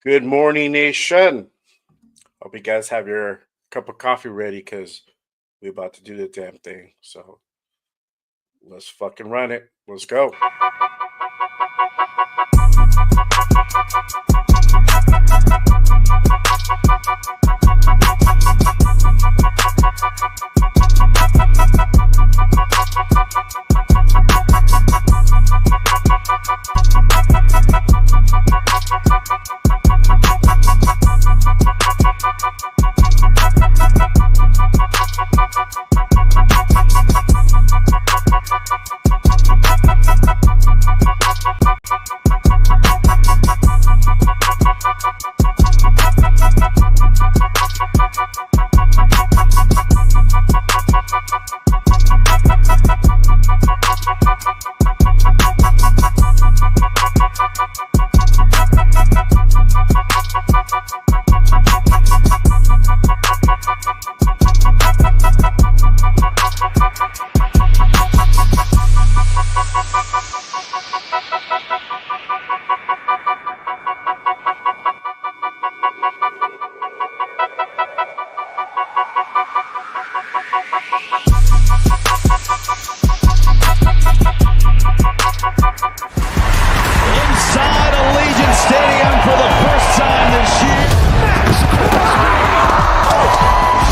Good morning, nation. Hope you guys have your cup of coffee ready because we're about to do the damn thing. So let's fucking run it. Let's go. Inside Allegiant Stadium for the first time this year. Max Crosby.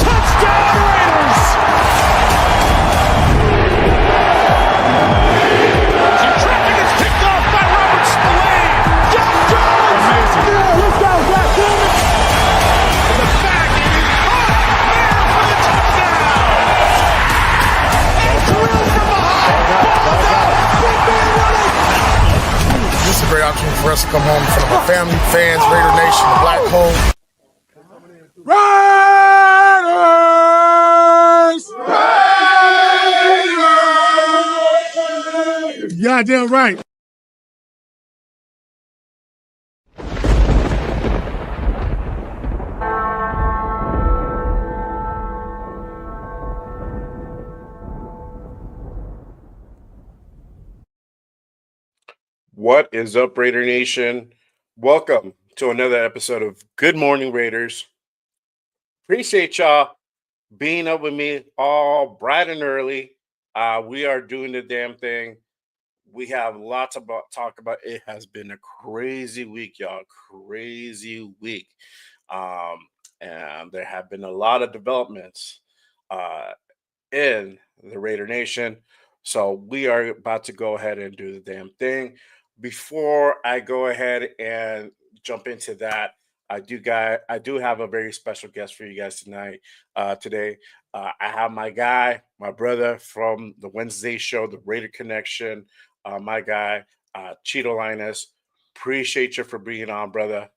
Touchdown Raiders. Some traffic is picked off by Robert Saleh. John Jones. Amazing. Yeah, let's go, Black Woman. The back and he's caught there for the touchdown. And drilled from behind. Ball down. Big man running. This is a great opportunity for us to come home in front of our family, fans, Raider Nation, the Black Hole. Raiders! Goddamn right. What is up, Raider Nation? Welcome to another episode of Good Morning Raiders. Appreciate y'all being up with me all bright and early. We are doing the damn thing. We have lots of talk about. It has been a crazy week, y'all. Crazy week. And there have been a lot of developments in the Raider Nation. So we are about to go ahead and do the damn thing. Before I go ahead and jump into that, I do have a very special guest for you guys today. I have my guy, my brother from the Wednesday show, the Raider Connection, my guy, Cheeto Linus. Appreciate you for being on, brother.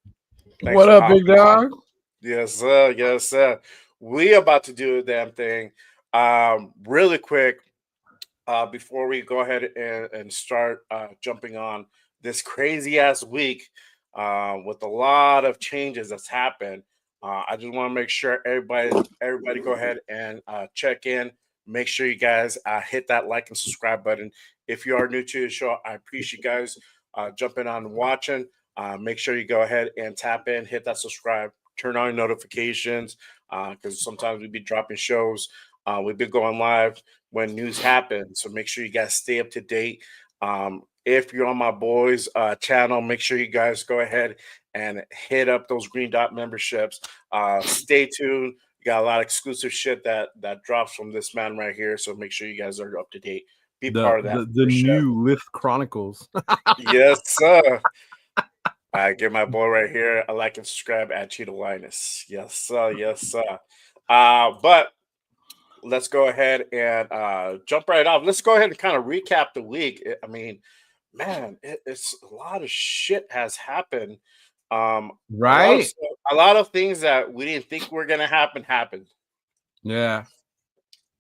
Thanks What for up, big hopping on. dog? Yes, sir. Yes, sir. We about to do a damn thing. Really quick, before we go ahead and start jumping on this crazy ass week with a lot of changes that's happened. I just want to make sure everybody go ahead and check in. Make sure you guys hit that like and subscribe button. If you are new to the show, I appreciate you guys jumping on and watching. Make sure you go ahead and tap in, hit that subscribe, turn on notifications because sometimes we be dropping shows. We've been going live when news happens, so make sure you guys stay up to date. If you're on my boys channel, make sure you guys go ahead and hit up those green dot memberships. Stay tuned. We got a lot of exclusive shit that drops from this man right here, so make sure you guys are up to date. Be part of that. The new Lift Chronicles. Yes, sir. I get my boy right here a like and subscribe at Cheeto Linus. Yes, sir. Yes, sir. But let's go ahead and jump right off. Let's go ahead and kind of recap the week. I mean, man, it's a lot of shit has happened. Right? A lot of things that we didn't think were gonna happen happened. Yeah.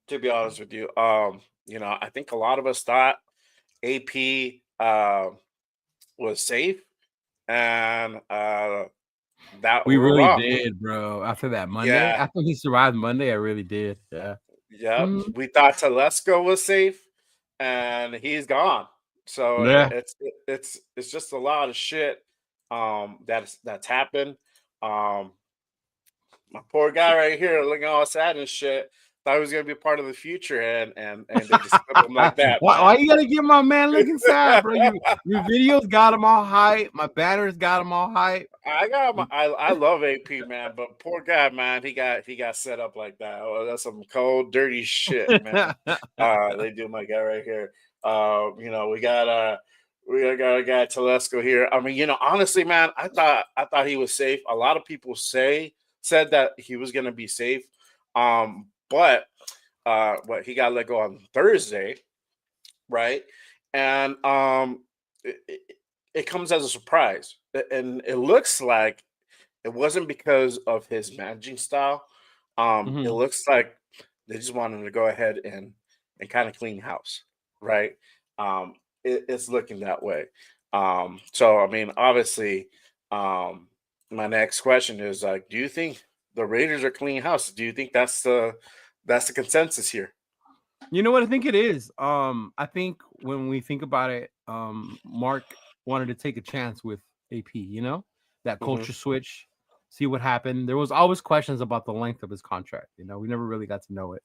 To be honest with you, I think a lot of us thought AP was safe, and that We we're really wrong. did, bro. After that Monday, Yeah. after he survived Monday, I really did. Yeah. Yep. We thought Telesco was safe, and he's gone. So Yeah. it's just a lot of shit that's happened. Um, my poor guy right here looking all sad and shit. Thought he was gonna be part of the future, and they just flip him like that, Why man. you gotta get my man looking sad, bro? Your videos got him all hype. My banners got him all hype. I love AP, man, but poor guy, man, he got set up like that. Oh, that's some cold, dirty shit, man. They do my guy right here. We got a guy Telesco here. I mean, honestly, man, I thought he was safe. A lot of people said that he was gonna be safe. But what he got let go on Thursday, right? And it comes as a surprise, and it looks like it wasn't because of his managing style. It Mhm. looks like they just wanted to go ahead and kind of clean house, right? It's looking that way. So I mean, obviously, um, my next question is like, do you think the Raiders are clean house? Do you think that's the consensus here? You know what I think it is? I think when we think about it, Mark wanted to take a chance with AP, that Hmm. culture switch, see what happened. There was always questions about the length of his contract. We never really got to know it.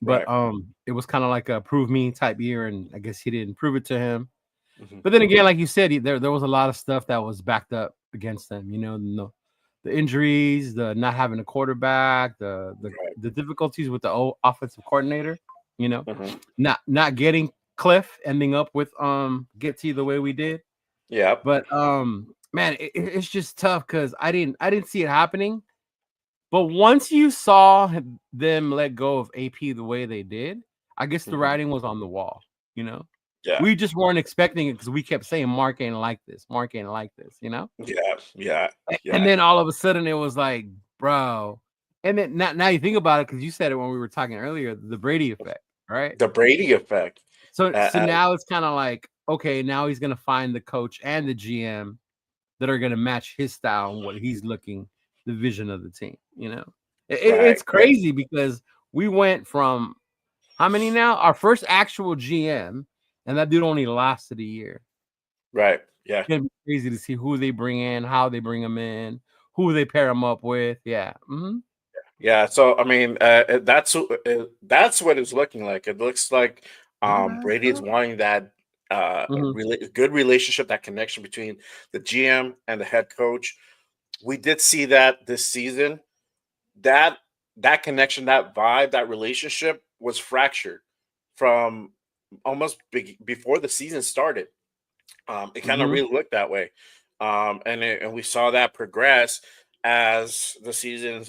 But Right. it was kind of like a prove me type year, and I guess he didn't prove it to him. Hmm. But then again, like you said, there was a lot of stuff that was backed up against them. The injuries, the not having a quarterback, Right. the difficulties with the offensive coordinator. You know, Hmm. not getting Cliff, ending up with get to the way we did. Yep. But man, it's just tough because I didn't see it happening. But once you saw them let go of AP the way they did, I guess the Hmm. writing was on the wall. You know, Yeah. we just weren't expecting it because we kept saying Mark ain't like this, Mark ain't like this. Yeah. Yeah. And Yeah. then all of a sudden it was like, bro. And then now you think about it because you said it when we were talking earlier, the Brady effect, right? The Brady effect. So Uh, now it's kind of like, okay, now he's gonna find the coach and the GM that are gonna match his style and what he's looking, the vision of the team. right. It's Right. crazy because we went from how many now? Our first actual GM, and that dude only lasted a year. Right. Yeah. It's gonna be crazy to see who they bring in, how they bring them in, who they pair them up with. Yeah. Yeah, so I mean, that's what it's looking like. It looks like My bad, Brady is bro. wanting that Mhm. good relationship, that connection between the GM and the head coach. We did see that this season. That that connection, that vibe, that relationship was fractured from almost before the season started. It kind of Mhm. really looked that way, and we saw that progress as the season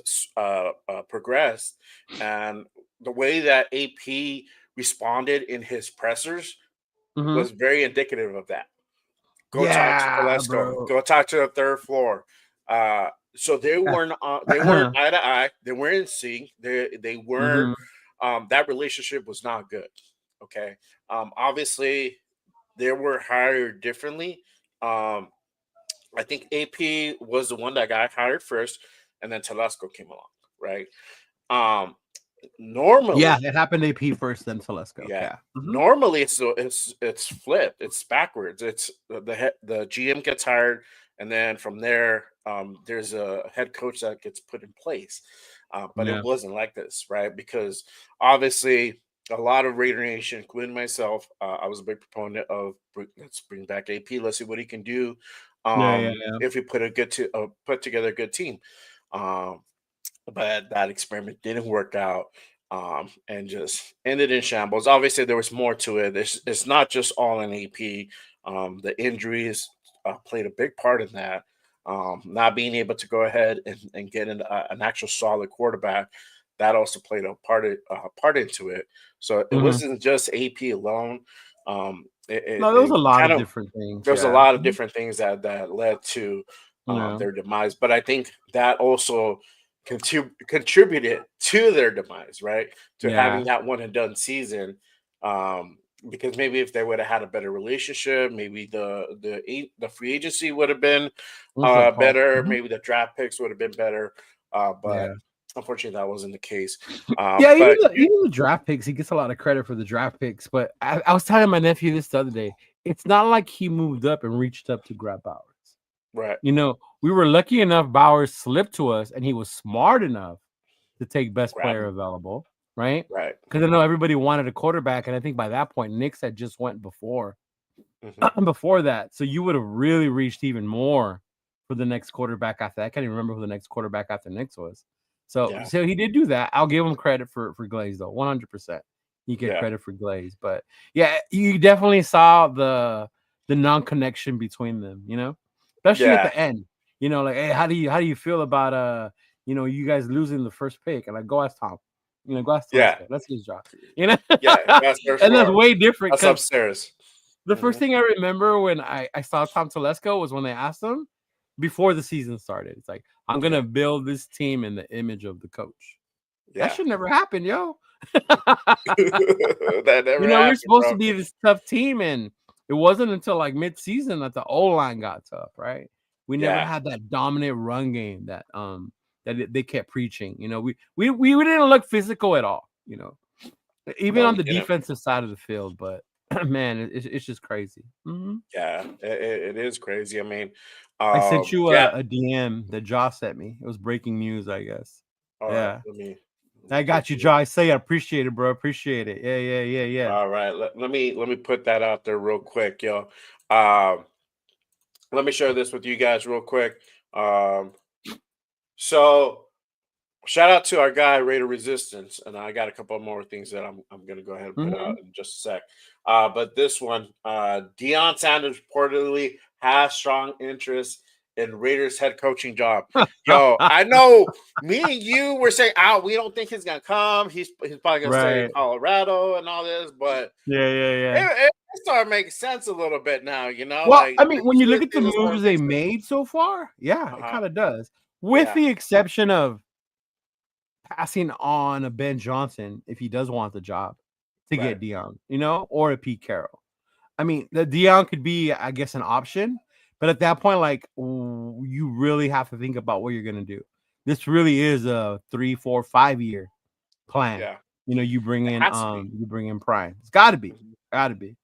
progressed, and the way that AP responded in his pressers Mhm. was very indicative of that. Go talk to Yeah, Telesco. bro. Go talk to the third floor. So they weren't eye to eye. They weren't in sync. They weren't. Mhm. That relationship was not good. Okay. Obviously, they were hired differently. Um, I think AP was the one that got hired first, and then Telesco came along, right? Um, Yeah, normally, it happened AP first, then Telesco. yeah, Yeah. normally it's flipped, it's backwards. It's the GM gets hired, and then from there, there's a head coach that gets put in place. But it Yeah. wasn't like this, right? Because obviously, a lot of Raider Nation, including myself, I was a big proponent of let's bring back AP. Let's see what he can do. Yeah, yeah, yeah. If we put together a good team. Um, but that experiment didn't work out, and just ended in shambles. Obviously, there was more to it. It's not just all in AP. The injuries played a big part in that. Not being able to go ahead and get an actual solid quarterback, that also played a part into it. So it Mhm. wasn't just AP alone. It, it, No, there was it a lot kind of of different things. There's a Yeah. lot of different things that led to Yeah. their demise, but I think that also contributed to their demise, right? To having Yeah. that one and done season. Um, because maybe if they would have had a better relationship, maybe the free agency would have been What's up, Paul? better. Mhm. Maybe the draft picks would have been better. But Yeah. unfortunately, that wasn't the case. Yeah, even But the even the draft picks, he gets a lot of credit for the draft picks. But I was telling my nephew this the other day. It's not like he moved up and reached up to grab Bowers. Right. We were lucky enough Bowers slipped to us, and he was smart enough to take best Grab player him. available, right? Right. Because I know everybody wanted a quarterback, and I think by that point Knicks had just went before Mhm. before that, so you would have really reached even more for the next quarterback after that. I can't even remember who the next quarterback after Knicks was. So Yeah. he did do that. I'll give him credit for Glaze though, 100%. You get Yeah. credit for Glaze, but yeah, you definitely saw the non-connection between them. Especially at Yeah. the end. Like, hey, how do you feel about you guys losing the first pick? And like, go ask Tom. Go ask Yeah. Telesco. That's his job. Yeah. That's their And that's floor. way different That's because upstairs. the first Mhm. thing I remember when I saw Tom Telesco was when they asked him before the season started. It's like, I'm Yeah. gonna build this team in the image of the coach. That Yeah. should never happen, yo. That never We're happened, supposed bro. to be this tough team, and it wasn't until like mid-season that the O-line got tough, right? We never Yeah. had that dominant run game they kept preaching. We didn't look physical at all, even No, on we the didn't. defensive side of the field, but man, it's just crazy. Yeah. It is crazy. I mean, I sent you yeah. a DM that Josh sent me. It was breaking news, I guess. All right. Yeah. Let me I get got you, to it. Josh. Say I appreciate it, bro. Appreciate it. Yeah. All right. Let me put that out there real quick, yo. Um, let me share this with you guys real quick. Um, so shout out to our guy Raider Resistance, and I got a couple more things that I'm gonna go ahead and put out Mhm. in just a sec. But this one, Deion Sanders reportedly has strong interest in Raiders head coaching job. Yo, I know me and you were saying, "Oh, we don't think he's gonna come. He's probably gonna stay in Right. Colorado and all this," but Yeah. it started making sense a little bit now. Well, Like I mean, when you look at the it is starting moves to they make sense. made so far, yeah, it Uh-huh. kind of does. With Yeah. the exception of passing on a Ben Johnson if he does want the job to Right. get Dion, or a Pete Carroll. I mean, the Dion could be, I guess, an option, but at that point, like, you really have to think about what you're gonna do. This really is a 3, 4, 5 year plan. Yeah. It has to be. You bring in Prime. It's got to be, Mhm.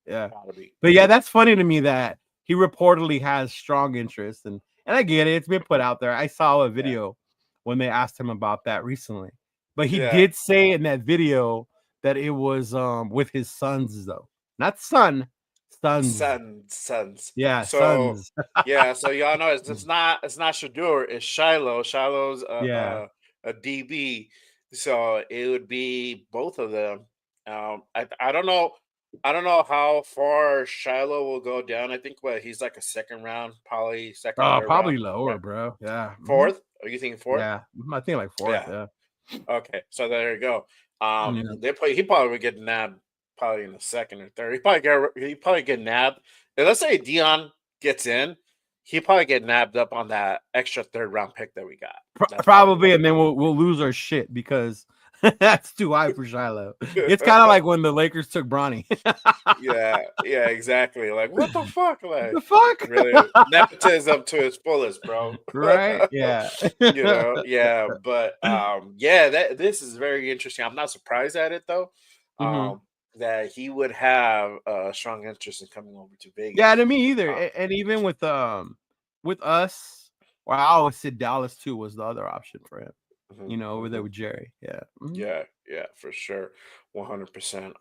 yeah. Gotta be. But yeah, that's funny to me that he reportedly has strong interest, and I get it. It's been put out there. I saw a Yeah. video when they asked him about that recently, but he Yeah. did say in that video that it was with his sons though, not son, sons. Sons. Yeah, So sons. yeah, so y'all know it's not Shadur, it's Shiloh. Shiloh's Yeah. a DB, so it would be both of them. I don't know how far Shiloh will go down. I think he's like a second round, probably second, Oh, third round. probably lower, What, bro. Yeah. fourth? Are you thinking fourth? Yeah. I think like fourth. Yeah. Yeah. Okay, so there you go. Yeah. He probably would get nabbed probably in the second or third. He probably get nabbed. And let's say Dion gets in, he probably get nabbed up on that extra third round pick that we got. That's probably Probably, and then we'll lose our shit because that's too high for Shiloh. It's kind of like when the Lakers took Bronny. yeah, exactly. Like what the fuck, The like fuck? really nepotism to its fullest, bro. Right? Yeah. Yeah, but yeah, this is very interesting. I'm not surprised at it though. hmm Um, that he would have a strong interest in coming over to Yeah, Vegas. to me either. Uh, And even with us, well, I always said Dallas too was the other option for him. mhm, Over there mhm. with Jerry. Yeah. Yeah, for sure. 100%.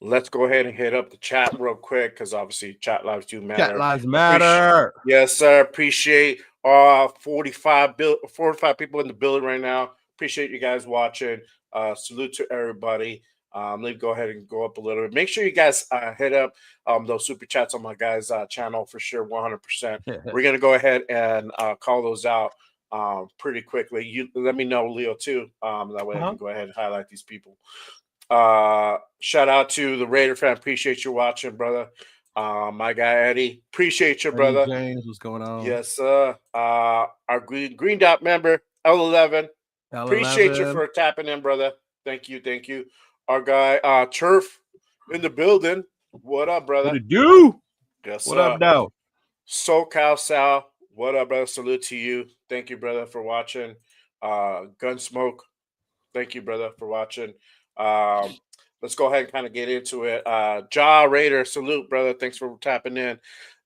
Let's go ahead and hit up the chat real quick because obviously chat lives do Chat matter. lives Appreciate matter. Yes, sir. Appreciate 45 people in the building right now. Appreciate you guys watching. Salute to everybody. Let me go ahead and go up a little bit. Make sure you guys hit up those super chats on my guys' channel for sure. 100%. We're gonna go ahead and call those out pretty quickly. You let me know, Leo, too. That way I Uh-huh. can go ahead and highlight these people. Shout out to the Raider fan. Appreciate you watching, brother. My guy Eddie. Appreciate you, Eddie brother. James, what's going on? Yes, sir. Our green dot member, L11. Appreciate you L11. for tapping in, brother. Thank you. Our guy, Turf in the building. What up, What brother? it do? Yes, What up, sir. though? SoCal Sal, what up, brother? Salute to you. Thank you, brother, for watching. Gunsmoke, thank you, brother, for watching. Um, let's go ahead and kind of get into it. Raider, salute, brother. Thanks for tapping in.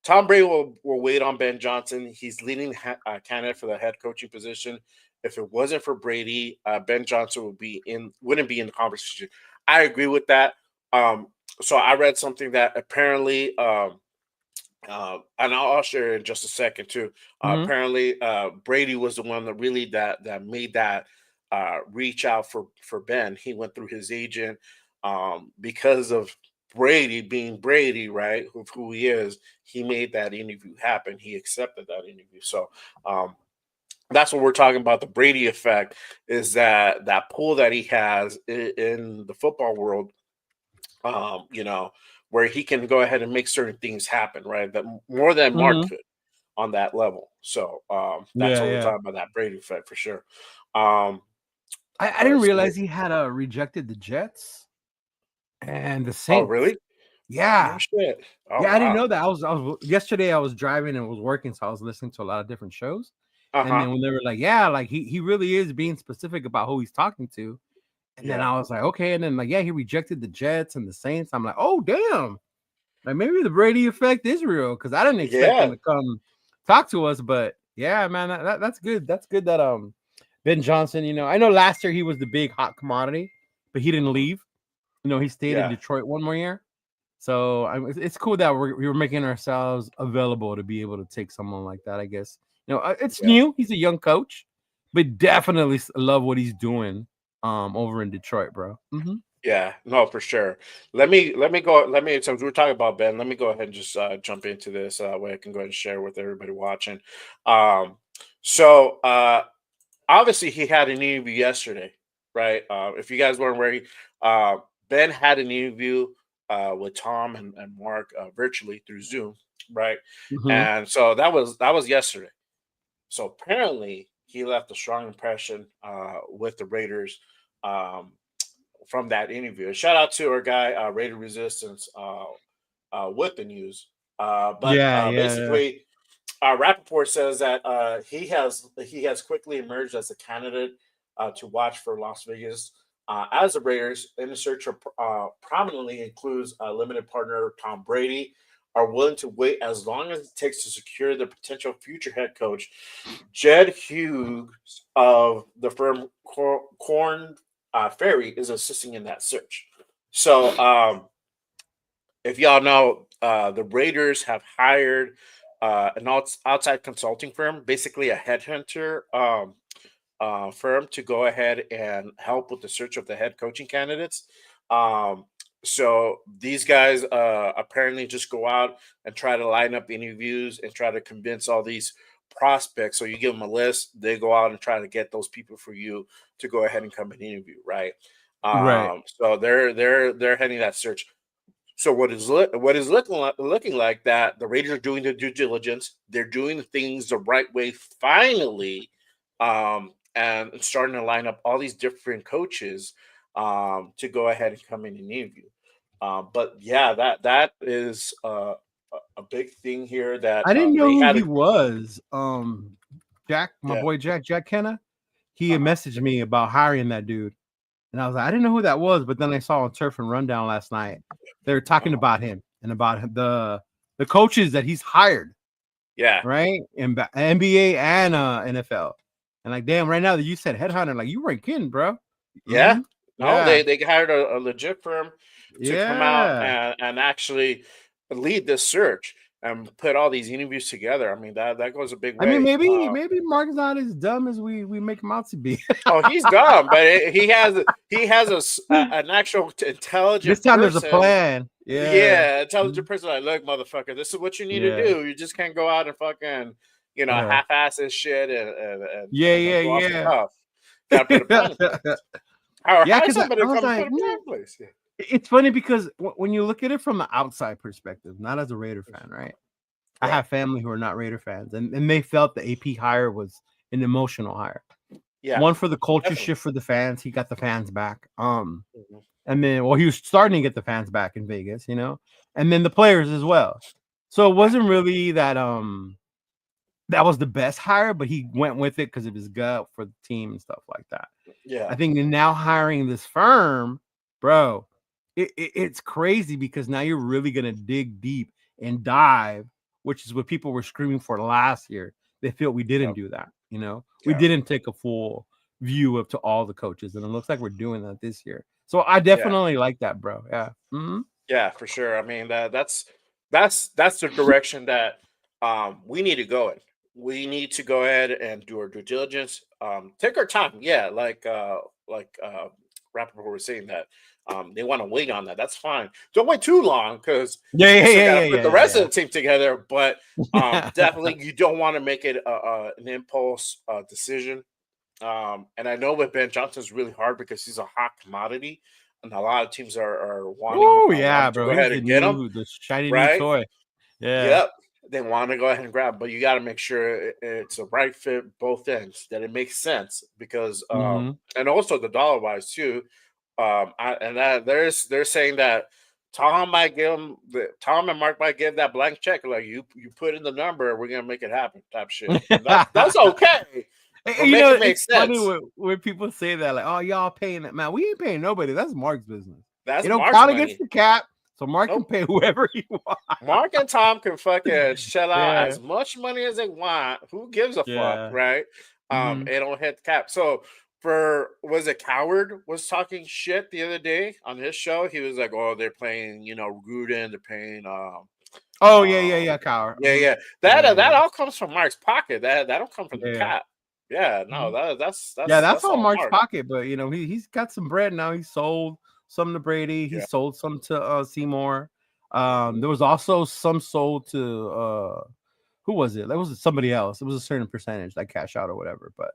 Tom Brady will wait on Ben Johnson. He's leading candidate for the head coaching position. If it wasn't for Brady, Ben Johnson wouldn't be in the conversation. I agree with that. So I read something that apparently, and I'll share in just a second too. Mhm. Apparently, Brady was the one that really that made that reach out for Ben. He went through his agent because of Brady being Brady, right? Who he is. He made that interview happen. He accepted that interview. So that's what we're talking about. The Brady effect is that pull that he has in the football world, where he can go ahead and make certain things happen, right? That more than Mark Mhm. could on that level. So that's Yeah, what we're yeah. talking about, that Brady effect for sure. Um, I didn't so, realize he had rejected the Jets and the oh, Saints. really? No Yeah. shit. Oh, Yeah, I didn't wow. know that. I was yesterday I was driving and was working, so I was listening to a lot of different shows. Uh And huh. then when they were like, yeah, like he really is being specific about who he's talking to. And then Yeah. I was like, okay. And then like, yeah, he rejected the Jets and the Saints. I'm like, oh damn. Like maybe the Brady effect is real because I didn't expect him Yeah. to come talk to us. But yeah, man, that's good. That's good that Ben Johnson, I know last year he was the big hot commodity, but he didn't Mhm. leave. He stayed in Yeah. Detroit one more year. So it's cool that we're making ourselves available to be able to take someone like that. I guess it's Yeah. new. He's a young coach, but definitely love what he's doing over in Detroit, bro. Yeah, no, for sure. Let me go. Since we're talking about Ben, let me go ahead and just jump into this way I can go ahead and share with everybody watching. Um, so obviously he had an interview yesterday, right? If you guys weren't ready, uh, Ben had an interview with Tom and Mark virtually through Zoom, right? Hmm. And so that was yesterday. So apparently he left a strong impression with the Raiders. Um, from that interview. And shout out to our guy, Raider Resistance, with the news. But Yeah, yeah, yeah. basically, Rappaport says that he has quickly emerged as a candidate to watch for Las Vegas. As the Raiders, in the search of prominently includes limited partner Tom Brady, are willing to wait as long as it takes to secure the potential future head coach, Jed Hughes of the firm Corn Ferry is assisting in that search. So, if y'all know, the Raiders have hired an outside consulting firm, basically a headhunter firm, to go ahead and help with the search of the head coaching candidates. Um, so these guys apparently just go out and try to line up interviews and try to convince all these prospects. So you give them a list, they go out and try to get those people for you to go ahead and come and interview, right? Right. So they're heading that search. So what is looking like that the Raiders are doing their due diligence. They're doing things the right way finally, and starting to line up all these different coaches to go ahead and come in and interview. But yeah, that is a big thing here that I didn't know they who had he a was. Jack, my yeah. boy Jack Kenna. He had Uh-huh. messaged me about hiring that dude. And I was like, I didn't know who that was, but then I saw on Turf and Rundown last night. They were talking Uh-huh. about him and about the coaches that he's hired, Yeah. right? In NBA and NFL. And like, damn, right now that you said headhunter, like you weren't kidding, bro. Yeah. No, Yeah. they hired a legit firm to come out Yeah. and actually lead this search and put all these interviews together. I mean, that goes a big I mean, way. maybe Mark's not as dumb as we make him out to be. Oh, he's dumb, but he has an actual This intelligent time there's a person. plan. Yeah. Yeah, intelligent person. Like, look, motherfucker, this is what you need to Yeah. do. You just can't go out and fucking, Uh, half-ass this shit and yeah, go off the yeah, cuff. Got to put a plan in place. yeah. Or Yeah, hire because somebody I to was come and like, put a plan in place. Yeah. it's funny because when you look at it from the outside perspective, not as a Raider fan, right? I Right. have family who are not Raider fans, and they felt the AP hire was an emotional hire. Yeah. One for the culture Definitely. shift for the fans. He got the fans back. Mhm. And then he was starting to get the fans back in Vegas, and then the players as well. So it Yeah. wasn't really that was the best hire, but he went with it because of his gut for the team and stuff like that. Yeah. I think now hiring this firm, bro, it's crazy because now you're really gonna dig deep and dive which is what people were screaming for last year. They feel we didn't do that. You know, we Yeah. didn't take a full view up to all the coaches, and it looks like we're doing that this year. So I definitely like that, bro. Yeah. Mm-hmm. Yeah, for sure. I mean, that's the direction that we need to go in. We need to go ahead and do our due diligence. Take our time. Yeah, like Rappaport was saying that they want to wait on that. That's fine. Don't wait too long because you still got to put the rest of the team together. But definitely, you don't want to make it an impulse decision. And I know with Ben Johnson's really hard because he's a hot commodity, and a lot of teams are wanting. Oh yeah, wanting to bro. go ahead He's and get him. the shiny new Right? toy. Yeah. Yep. They want to go ahead and grab, but you got to make sure it's a right fit both ends, that it makes sense because, and also the dollar wise too. They're saying that Tom and Mark might give that blank check, like you put in the number, we're gonna make it happen, type shit. And that's okay. You know, it's funny when people say that, like, "Oh, y'all paying that man? We ain't paying nobody. That's Mark's business. That's you know, Mark's Colin money. gets the cap, so Mark can pay whoever he wants. Mark and Tom can fucking shell out as much money as they want. Who gives a fuck, right? It don't hit the cap. So was it Coward was talking shit the other day on his show? He was like, "Oh, they're playing, Gruden. They're paying." Coward. Yeah. That all comes from Mark's pocket. That don't come from the cap. Yeah, no, that's all Mark's pocket. But he's got some bread now. He sold some to Brady. He sold some to Seymour. There was also some sold to who was it? That was somebody else. It was a certain percentage like cash out or whatever. But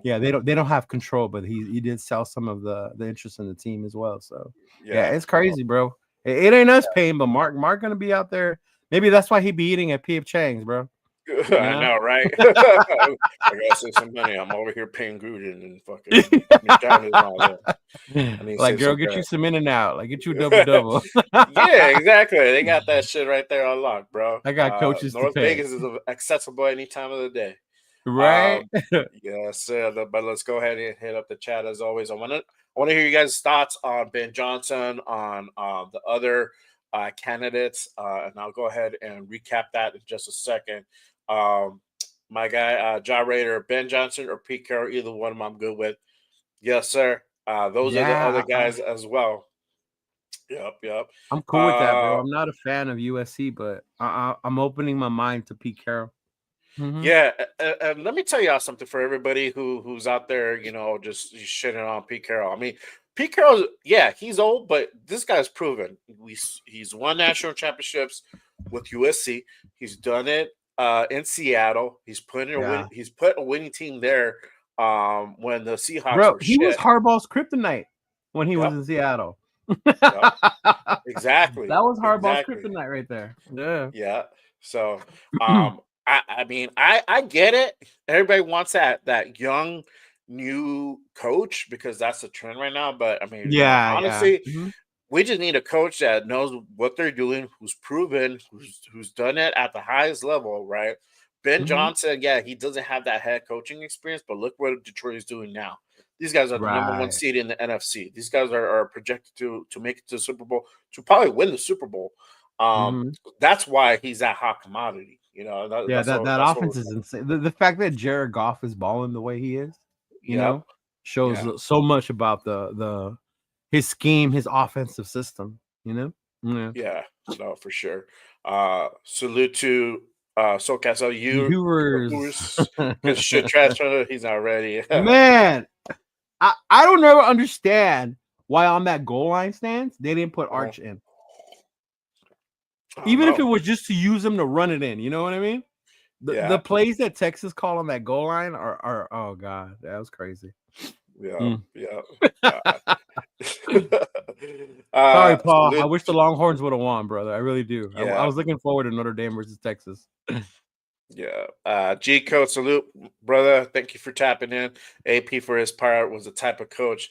yeah, they don't have control. But he did sell some of the interest in the team as well. So yeah, it's crazy, bro. It ain't us paying, but Mark gonna be out there. Maybe that's why he be eating at P.F. Chang's, bro. I know, right? I gotta save some money. I'm over here paying Gruden and fucking McDonald's and all that. Like, girl, get you some in and out. Like, get you a double. Yeah, exactly. They got that shit right there on lock, bro. I got coaches. North Vegas is accessible any time of the day. Right. Yes, but let's go ahead and hit up the chat as always. I want to hear you guys' thoughts on Ben Johnson, on the other candidates, and I'll go ahead and recap that in just a second. My guy, Ja Raider, Ben Johnson, or Pete Carroll, either one of them I'm good with. Yes, sir. Those are the other guys as well. Yep. I'm cool with that, bro. I'm not a fan of USC, but I'm opening my mind to Pete Carroll. Yeah, and let me tell y'all something for everybody who's out there, just shitting on Pete Carroll. I mean, Pete Carroll, yeah, he's old, but this guy's proven. He's won national championships with USC. He's done it in Seattle. He's put a winning team there when the Seahawks were he was Harbaugh's kryptonite when he was in Seattle. Exactly. That was Harbaugh's kryptonite right there. Yeah. So I mean, I get it. Everybody wants that young new coach because that's the trend right now. But I mean, honestly, we just need a coach that knows what they're doing, who's proven, who's done it at the highest level, right? Ben Johnson, he doesn't have that head coaching experience, but look what Detroit is doing now. These guys are the number one seed in the NFC. These guys are projected to make it to the Super Bowl, to probably win the Super Bowl. That's why he's that hot commodity. That offense is insane. The fact that Jared Goff is balling the way he is, shows so much about his scheme, his offensive system. Yeah, no, for sure. Salute to SoCal because should transfer. He's not ready. Man, I don't ever understand why on that goal line stance they didn't put Arch in. Even if it was just to use him to run it in, you know what I mean? The plays that Texas call on that goal line are oh god, that was crazy. Yeah. Sorry, Paul. I wish the Longhorns would have won, brother. I really do. I was looking forward to Notre Dame versus Texas. G Code, salute, brother. Thank you for tapping in. AP for his part was the type of coach,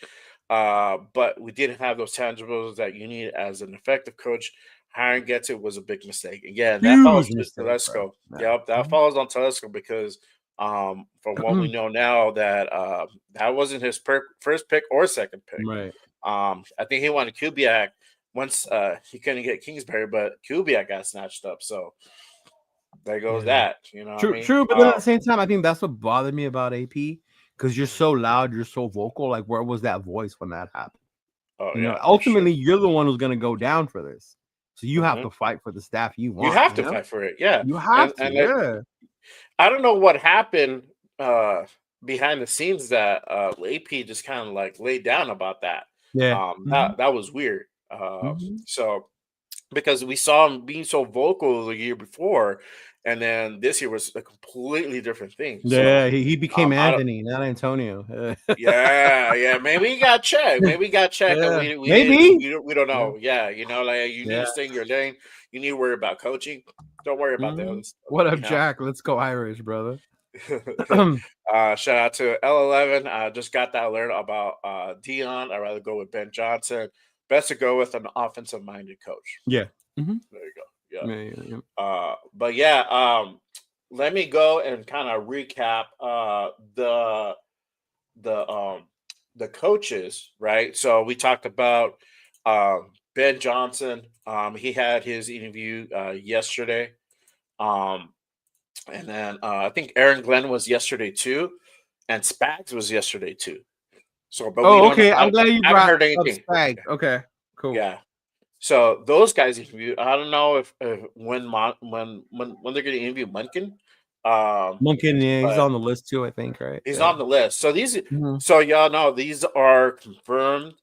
but we didn't have those tangibles that you need as an effective coach. Hiring gets it was a big mistake. Again, that follows Telesco. That follows on Telesco because from what we know now that that wasn't his first pick or second pick. Right. I think he wanted Kubiak once he couldn't get Kingsbury, but Kubiak got snatched up. So there goes Yeah. that. You know what I True, mean? true. But then at the same time, I think that's what bothered me about AP because you're so loud, you're so vocal. Like, where was that voice when that happened? Oh You know, yeah, for sure. ultimately, you're the one who's going to go down for this. So you have Mhm. to fight for the staff you You want. have You to know, fight for it, yeah. you have to. And Yeah. I don't know what happened behind the scenes that AP just kind of like laid down about that. Yeah. That was weird. Mhm. So because we saw him being so vocal the year before, and then this year was a completely different thing. So Yeah. He became I don't. Anthony, not Antonio. Yeah, yeah. Maybe he got checked. Maybe he got checked, and Yeah. we didn't. Maybe. We don't Yeah. know. Yeah, you know, like you need Yeah. to stay in your lane. You need to worry about coaching. Don't worry about the other Mhm. stuff. What You up, know. Jack? Let's go Irish, brother. Shout out to L11. I just got that alert about Dion. I'd rather go with Ben Johnson. Best to go with an offensive minded coach. Yeah. Mhm. There you go. Yeah. Yeah, yeah, yeah. But yeah, let me go and kind of recap the um the coaches, right? So we talked about Ben Johnson. He had his interview yesterday. Um, and then I think Aaron Glenn was yesterday too, and Spags was yesterday too. So, but we Oh, don't. okay. I'm glad you I haven't brought heard up anything. Spag. Okay, cool. Yeah. So those guys interview. I don't know if when when they're going to interview Munkin, Monken, yeah, he's but on the list too, I think, right? he's Yeah. on the list. So these, Mhm. so y'all know these are confirmed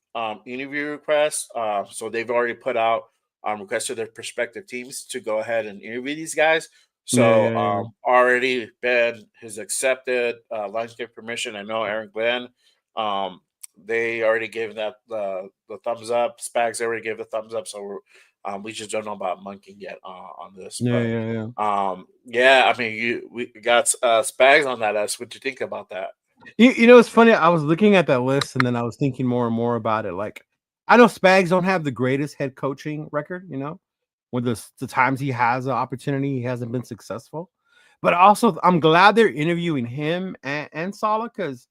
interview requests. So they've already put out requests to their prospective teams to go ahead and interview these guys. Yeah, So yeah, yeah. already Ben has accepted Lionsgate permission. I know Aaron Glenn. Um, they already gave that the thumbs up. Spags already gave the thumbs up. So we just don't know about Monkey yet on this. Yeah, But yeah, yeah. yeah, I mean, we got Spags on that list. What do you think about that? You know, it's funny. I was looking at that list and then I was thinking more and more about it. Like, I know Spags don't have the greatest head coaching record, you know, when the times he has an opportunity, he hasn't been successful. But also, I'm glad they're interviewing him and Saleh because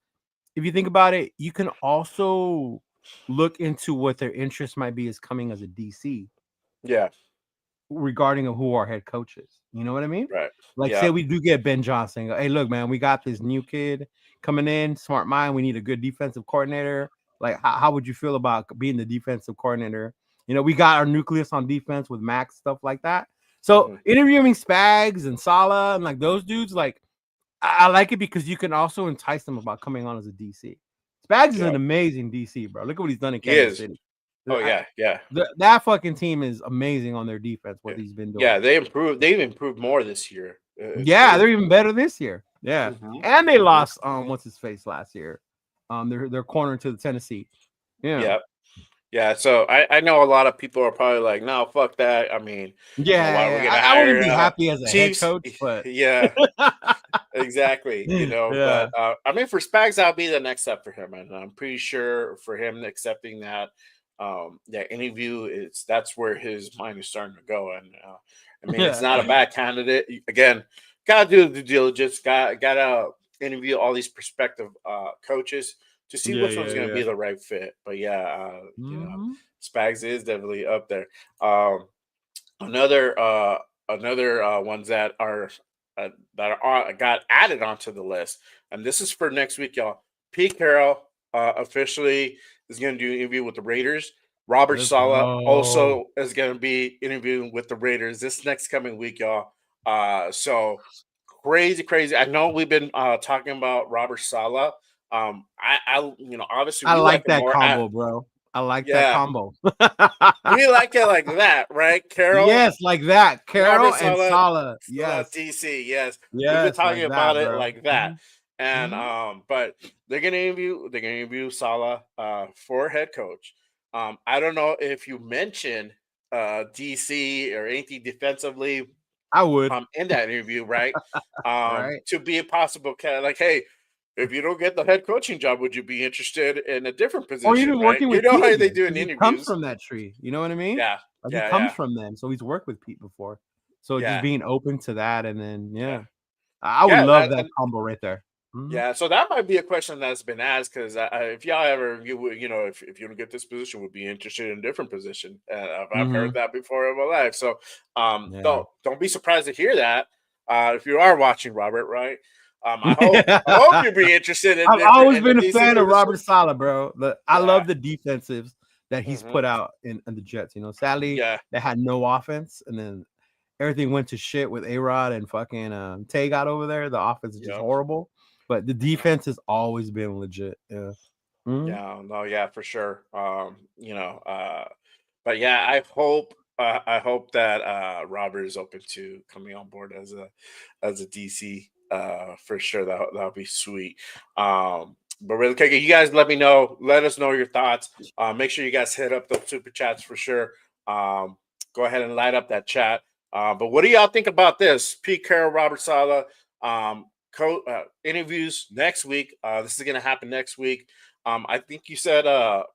if you think about it, you can also look into what their interest might be as coming as a DC Yeah, regarding who our head coach is. You know what I mean? right. Like, Yeah. say we do get Ben Johnson. Go, hey, look, man, we got this new kid coming in, smart mind. We need a good defensive coordinator. Like, how would you feel about being the defensive coordinator? You know, we got our nucleus on defense with Max, stuff like that. So Mhm. interviewing Spags and Saleh and like those dudes, like I like it because you can also entice them about coming on as a DC. Spags is Yeah. an amazing DC, bro. Look at what he's done in He Kansas is. City. Oh yeah, yeah. That fucking team is amazing on their defense. Yeah. What he's been doing. Yeah, they improved. They've improved more this year. It's Yeah, crazy. they're even better this year. Yeah, Mhm. and they Mhm. lost what's his face last year. They're corner to the Tennessee. Yeah, Yeah. Yeah. So I know a lot of people are probably like, no, fuck that. I mean, why are we yeah, yeah. gonna I wouldn't hire be happy as a head Chiefs? coach, but Yeah, exactly. yeah, But I mean, for Spags, that'll be the next step for him, and I'm pretty sure for him accepting that interview, that's where his mind is starting to go. And I mean, it's yeah, not a bad candidate. Again, gotta do the due diligence. Gotta interview all these prospective coaches to see yeah, which one's yeah, going to yeah. be the right fit. But yeah, Mhm. Spags is definitely up there. Another ones that are got added onto the list, and this is for next week, y'all. Pete Carroll officially is going to do an interview with the Raiders. Robert Let's Saleh go. also is going to be interviewing with the Raiders this next coming week, y'all. So crazy, crazy. I know we've been talking about Robert Saleh. I obviously I we like like him that more. combo, bro. I like that Yeah, combo. we like it like that, right? Carroll, Yes, like that. Robert Carroll and Saleh, Saleh. Yes, DC. Yes, we've been yes, talking like about that, it bro. like that, and Mhm. but they're gonna interview Saleh for head coach. I don't know if you mentioned DC or anything defensively I would, in that interview, right? right? To be a possible like, hey, if you don't get the head coaching job, would you be interested in a different Or position, even right? working You with know Pete how they again do in because he comes interviews. from that tree. You know what I mean? Yeah, Like he yeah, comes yeah, from them, so he's worked with Pete before. So just yeah, being open to that, and then yeah, yeah, I would yeah. love that combo right there. Mhm. Yeah, so that might be a question that's been asked because if y'all ever if you don't get this position, would be interested in a different position. I've heard Mhm. that before in my life, so Yeah. don't be surprised to hear that. if you are watching, Robert, right? I hope you'd be interested in I've always in the been a DC fan of position. Robert Saleh, bro. I Yeah. love the defensives that he's Mhm. put out in the Jets. Sadly, Yeah. they had no offense, and then everything went to shit with A-Rod and fucking Tay got over there. The offense is just Yep. horrible, but the defense has always been legit. Yeah. Mhm. Yeah, no, yeah, for sure. But yeah, I hope that Robert is open to coming on board as a DC for sure. That'll be sweet. But really quick, you guys let us know your thoughts. Make sure you guys hit up those super chats for sure. Go ahead and light up that chat. But what do y'all think about this? Pete Carroll, Robert Saleh, interviews next week. This is gonna happen next week. I think you said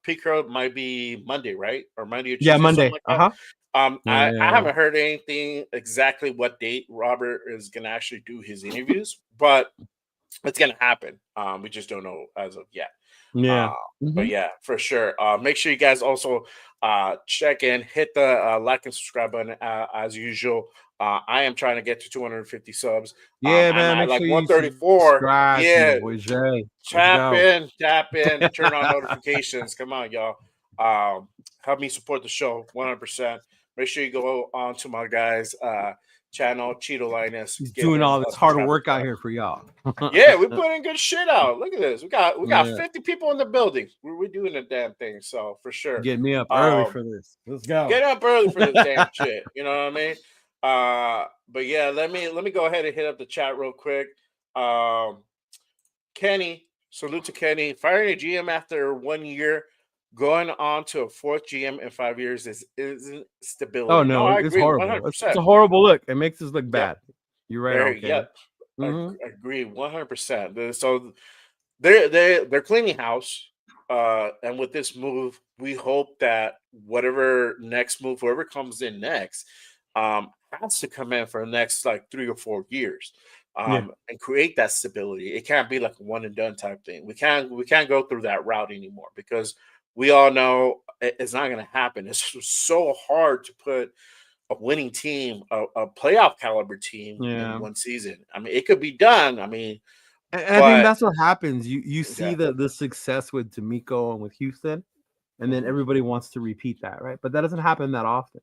Pete Carroll might be Monday, right? Or Monday or Yeah, Tuesday, something Monday. like that. Uh-huh. I Yeah. haven't heard anything exactly what date Robert is gonna actually do his interviews, but it's gonna happen. We just don't know as of yet. Yeah. But Mhm. yeah, for sure. Make sure you guys also check in, hit the like and subscribe button as usual. I am trying to get to 250 subs. Yeah, I'm man. at Make like sure you 134. subscribe to your Yeah, boy Jay. Let's tap go. in, turn on notifications. Come on, y'all. Help me support the show 100%. Make sure you go on to my guys' channel, Cheeto Linus. He's Give doing him all this some hard traffic work out back. here for y'all. Yeah, we're putting good shit out. Look at this. We got Yeah. 50 people in the building. We're doing the damn thing. So for sure. Get me up early for this. Let's go. Get up early for this damn shit. You know what I mean? But yeah, let me go ahead and hit up the chat real quick. Kenny, salute to Kenny. Firing a GM after 1 year, going on to a fourth GM in 5 years isn't stability. Oh No, no, I it's agree horrible. It's 100%. a horrible look. It makes us look Yep. bad. You're right on, Kenny. Yep. Mhm. Agree 100%. So they're cleaning house. And with this move, we hope that whatever next move, whoever comes in next, has to come in for the next like 3 or 4 years, Yeah. and create that stability. It can't be like a one and done type thing. We can't go through that route anymore because we all know it's not going to happen. It's so hard to put a winning team, a playoff caliber team in Yeah. one season. I mean, it could be done. I mean, And I think but that's what happens. You see yeah. the success with D'Amico and with Houston, and then Mhm. everybody wants to repeat that, right? But that doesn't happen that often.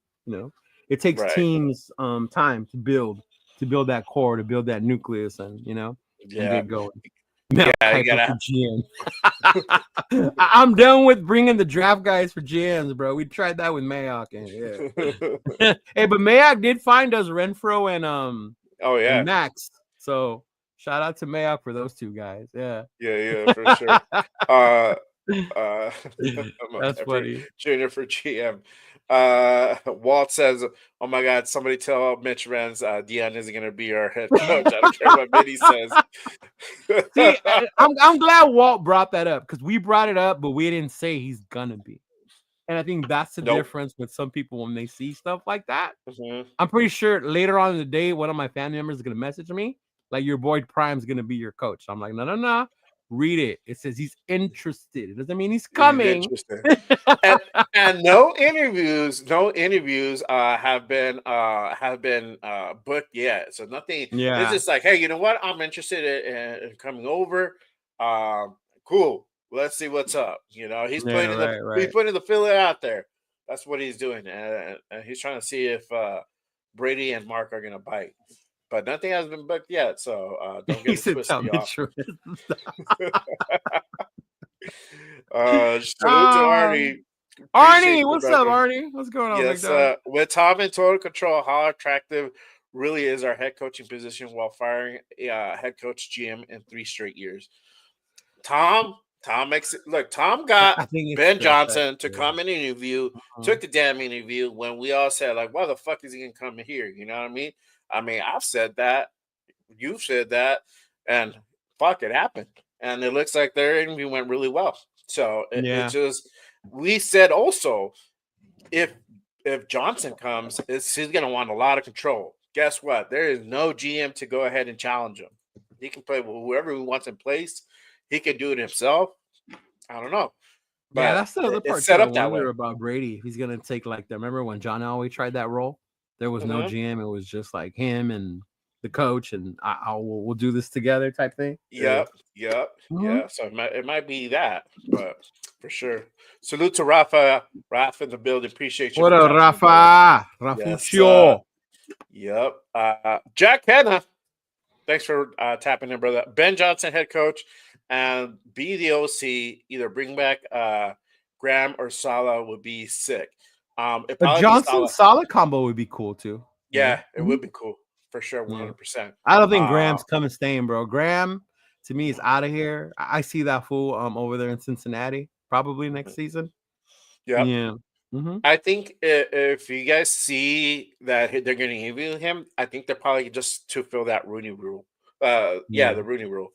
It takes Right. teams time to build that core, to build that nucleus, and and Yeah. get going. Now Yeah, you Kuiper gotta for GM. I'm done with bringing the draft guys for GMs, bro. We tried that with Mayock, and yeah. Hey, but Mayock did find us Renfro Oh yeah. and Max. So shout out to Mayock for those two guys. Yeah. Yeah, for sure. Uh That's for funny. Junior for GM. Walt says, "Oh my God, somebody tell Mitch Renz Dion isn't gonna be our head coach." I don't care what Mitty says. See, I'm glad Walt brought that up because we brought it up, but we didn't say he's gonna be. And I think that's the Nope. difference with some people when they see stuff like that. Mhm. I'm pretty sure later on in the day, one of my family members is gonna message me like, "Your boy Prime's gonna be your coach." I'm like, no. Read it. It says he's interested. It doesn't mean he's He's coming. interesting. And no interviews have been booked yet. So nothing. It's Yeah. just like, hey, you know what? I'm interested in coming over. Cool. Let's see what's up. He's Yeah, putting right. he's putting the filler out there. That's what he's doing, and he's trying to see if Brady and Mark are gonna bite. But nothing has been booked yet, so don't He get it said, "Tell twisted, me y'all. truth." Salute to Arnie. Appreciate Arnie, you, what's up, brother. Arnie? What's going on, big Yes, dog? with Tom in total control, how attractive really is our head coaching position while firing head coach GM in 3 straight years? Tom makes it look. Tom got I think it's Ben the effect. Johnson to come and interview, Uh-huh. took the damn interview when we all said, like, why the fuck is he gonna come in here? You know what I mean? I've said that, you've said that, and fuck, it happened. And it looks like their interview went really well. So it Yeah. just, we said also, if Johnson comes, he's going to want a lot of control. Guess what? There is no GM to go ahead and challenge him. He can play with whoever he wants in place. He can do it himself. I don't know. Yeah, But that's the other it's part too. set I up that way. wonder about Brady if he's gonna take like the. Remember when John Elway tried that role? There was no Mhm. GM. It was just like him and the coach, and we'll do this together type thing. Yep. Mhm. Yeah. So it might be that, but for sure. Salute to Rafa. Rafa in the building. Appreciate you What for up, tapping in, brother. Rafa? Yes. Rafuccio. Yep. Jack Hanna. Thanks for tapping in, brother. Ben Johnson, head coach, and be the OC. Either bring back Graham or Salah would be sick. It A probably be Johnson Salah. solid combo would be cool too. Yeah, it Mhm. would be cool for sure, Yeah. 100%. I don't think Graham's coming staying, bro. Graham to me is out of here. I see that fool over there in Cincinnati probably next season. Yeah. Yeah. Mm-hmm. I think if you guys see that they're going to interview him, I think they're probably just to fill that Rooney rule. The Rooney rule.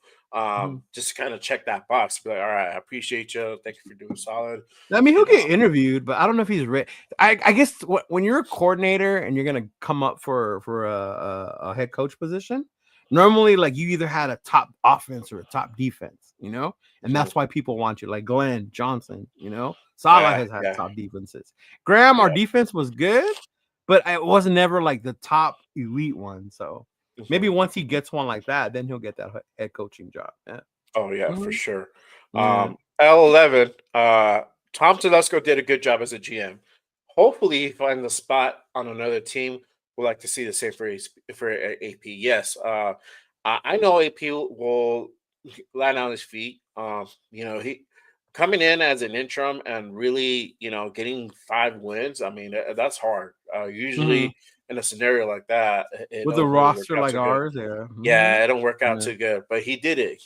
Just kind of check that box. Be like, all right, I appreciate you. Thank you for doing solid. I mean, he'll get interviewed, but I don't know if he's ready. I guess when you're a coordinator and you're gonna come up for a head coach position, normally like you either had a top offense or a top defense, and that's why people want you. Like Glenn Johnson, Salah has had top defenses. Graham, our defense was good, but it wasn't never like the top elite one. So maybe once he gets one like that, then he'll get that head coaching job. Yeah. Oh yeah, for sure. Yeah. L11. Tom Telesco did a good job as a GM. Hopefully, he finds a spot on another team. We'd like to see the same for AP. Yes, I know AP will land on his feet. He coming in as an interim and really, getting 5 wins. I mean, that's hard. Usually, in a scenario like that, it With don't a really work roster out like too good. ours, yeah. Yeah, it don't work out too good, but he did it.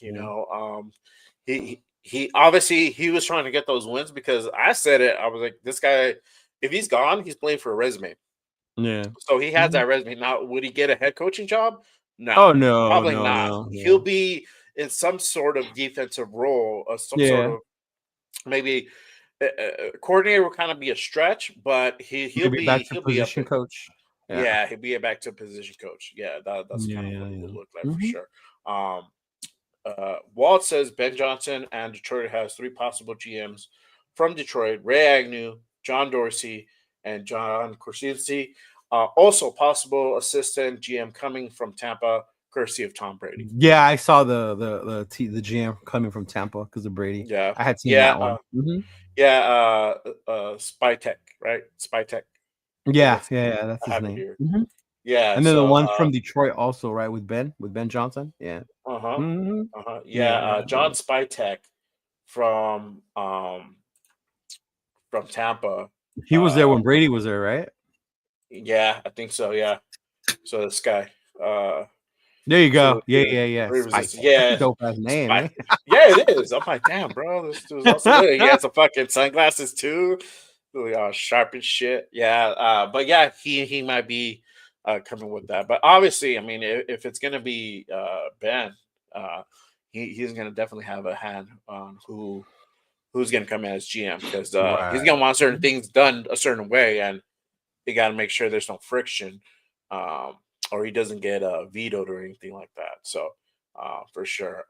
He obviously he was trying to get those wins because I said it. I was like, this guy, if he's gone, he's playing for a resume. Yeah. So he has that resume. Now, would he get a head coaching job? No. Oh no, Probably no, not. no. He'll be in some sort of defensive role or some sort of maybe coordinator will kind of be a stretch, but he'll be back to he'll be up position there. coach. Yeah, he'll be back to position coach. Yeah, that's kind of what it will look like for sure. Walt says Ben Johnson and Detroit has 3 possible GMs from Detroit: Ray Agnew, John Dorsey, and John Korsinski. Also, possible assistant GM coming from Tampa, courtesy of Tom Brady. Yeah, I saw the GM coming from Tampa because of Brady. Yeah, I had seen that one. Spytech, right? Spytech. Yeah, that's his name. Here. Yeah, and then the one from Detroit also, right, with Ben Johnson. Yeah. John Spytech from Tampa. He was there when Brady was there, right? Yeah, I think so. Yeah. So this guy. There you go. So, Yeah. Yeah. Dope ass name. Yeah, it is. I'm like, damn, bro. This dude's also good. He has some fucking sunglasses too. Really sharp and shit. Yeah. But yeah, he might be coming with that. But obviously, I mean, if it's gonna be Ben, he's gonna definitely have a hand on who's gonna come in as GM because he's gonna want certain things done a certain way, and you got to make sure there's no friction, or he doesn't get vetoed or anything like that. So for sure.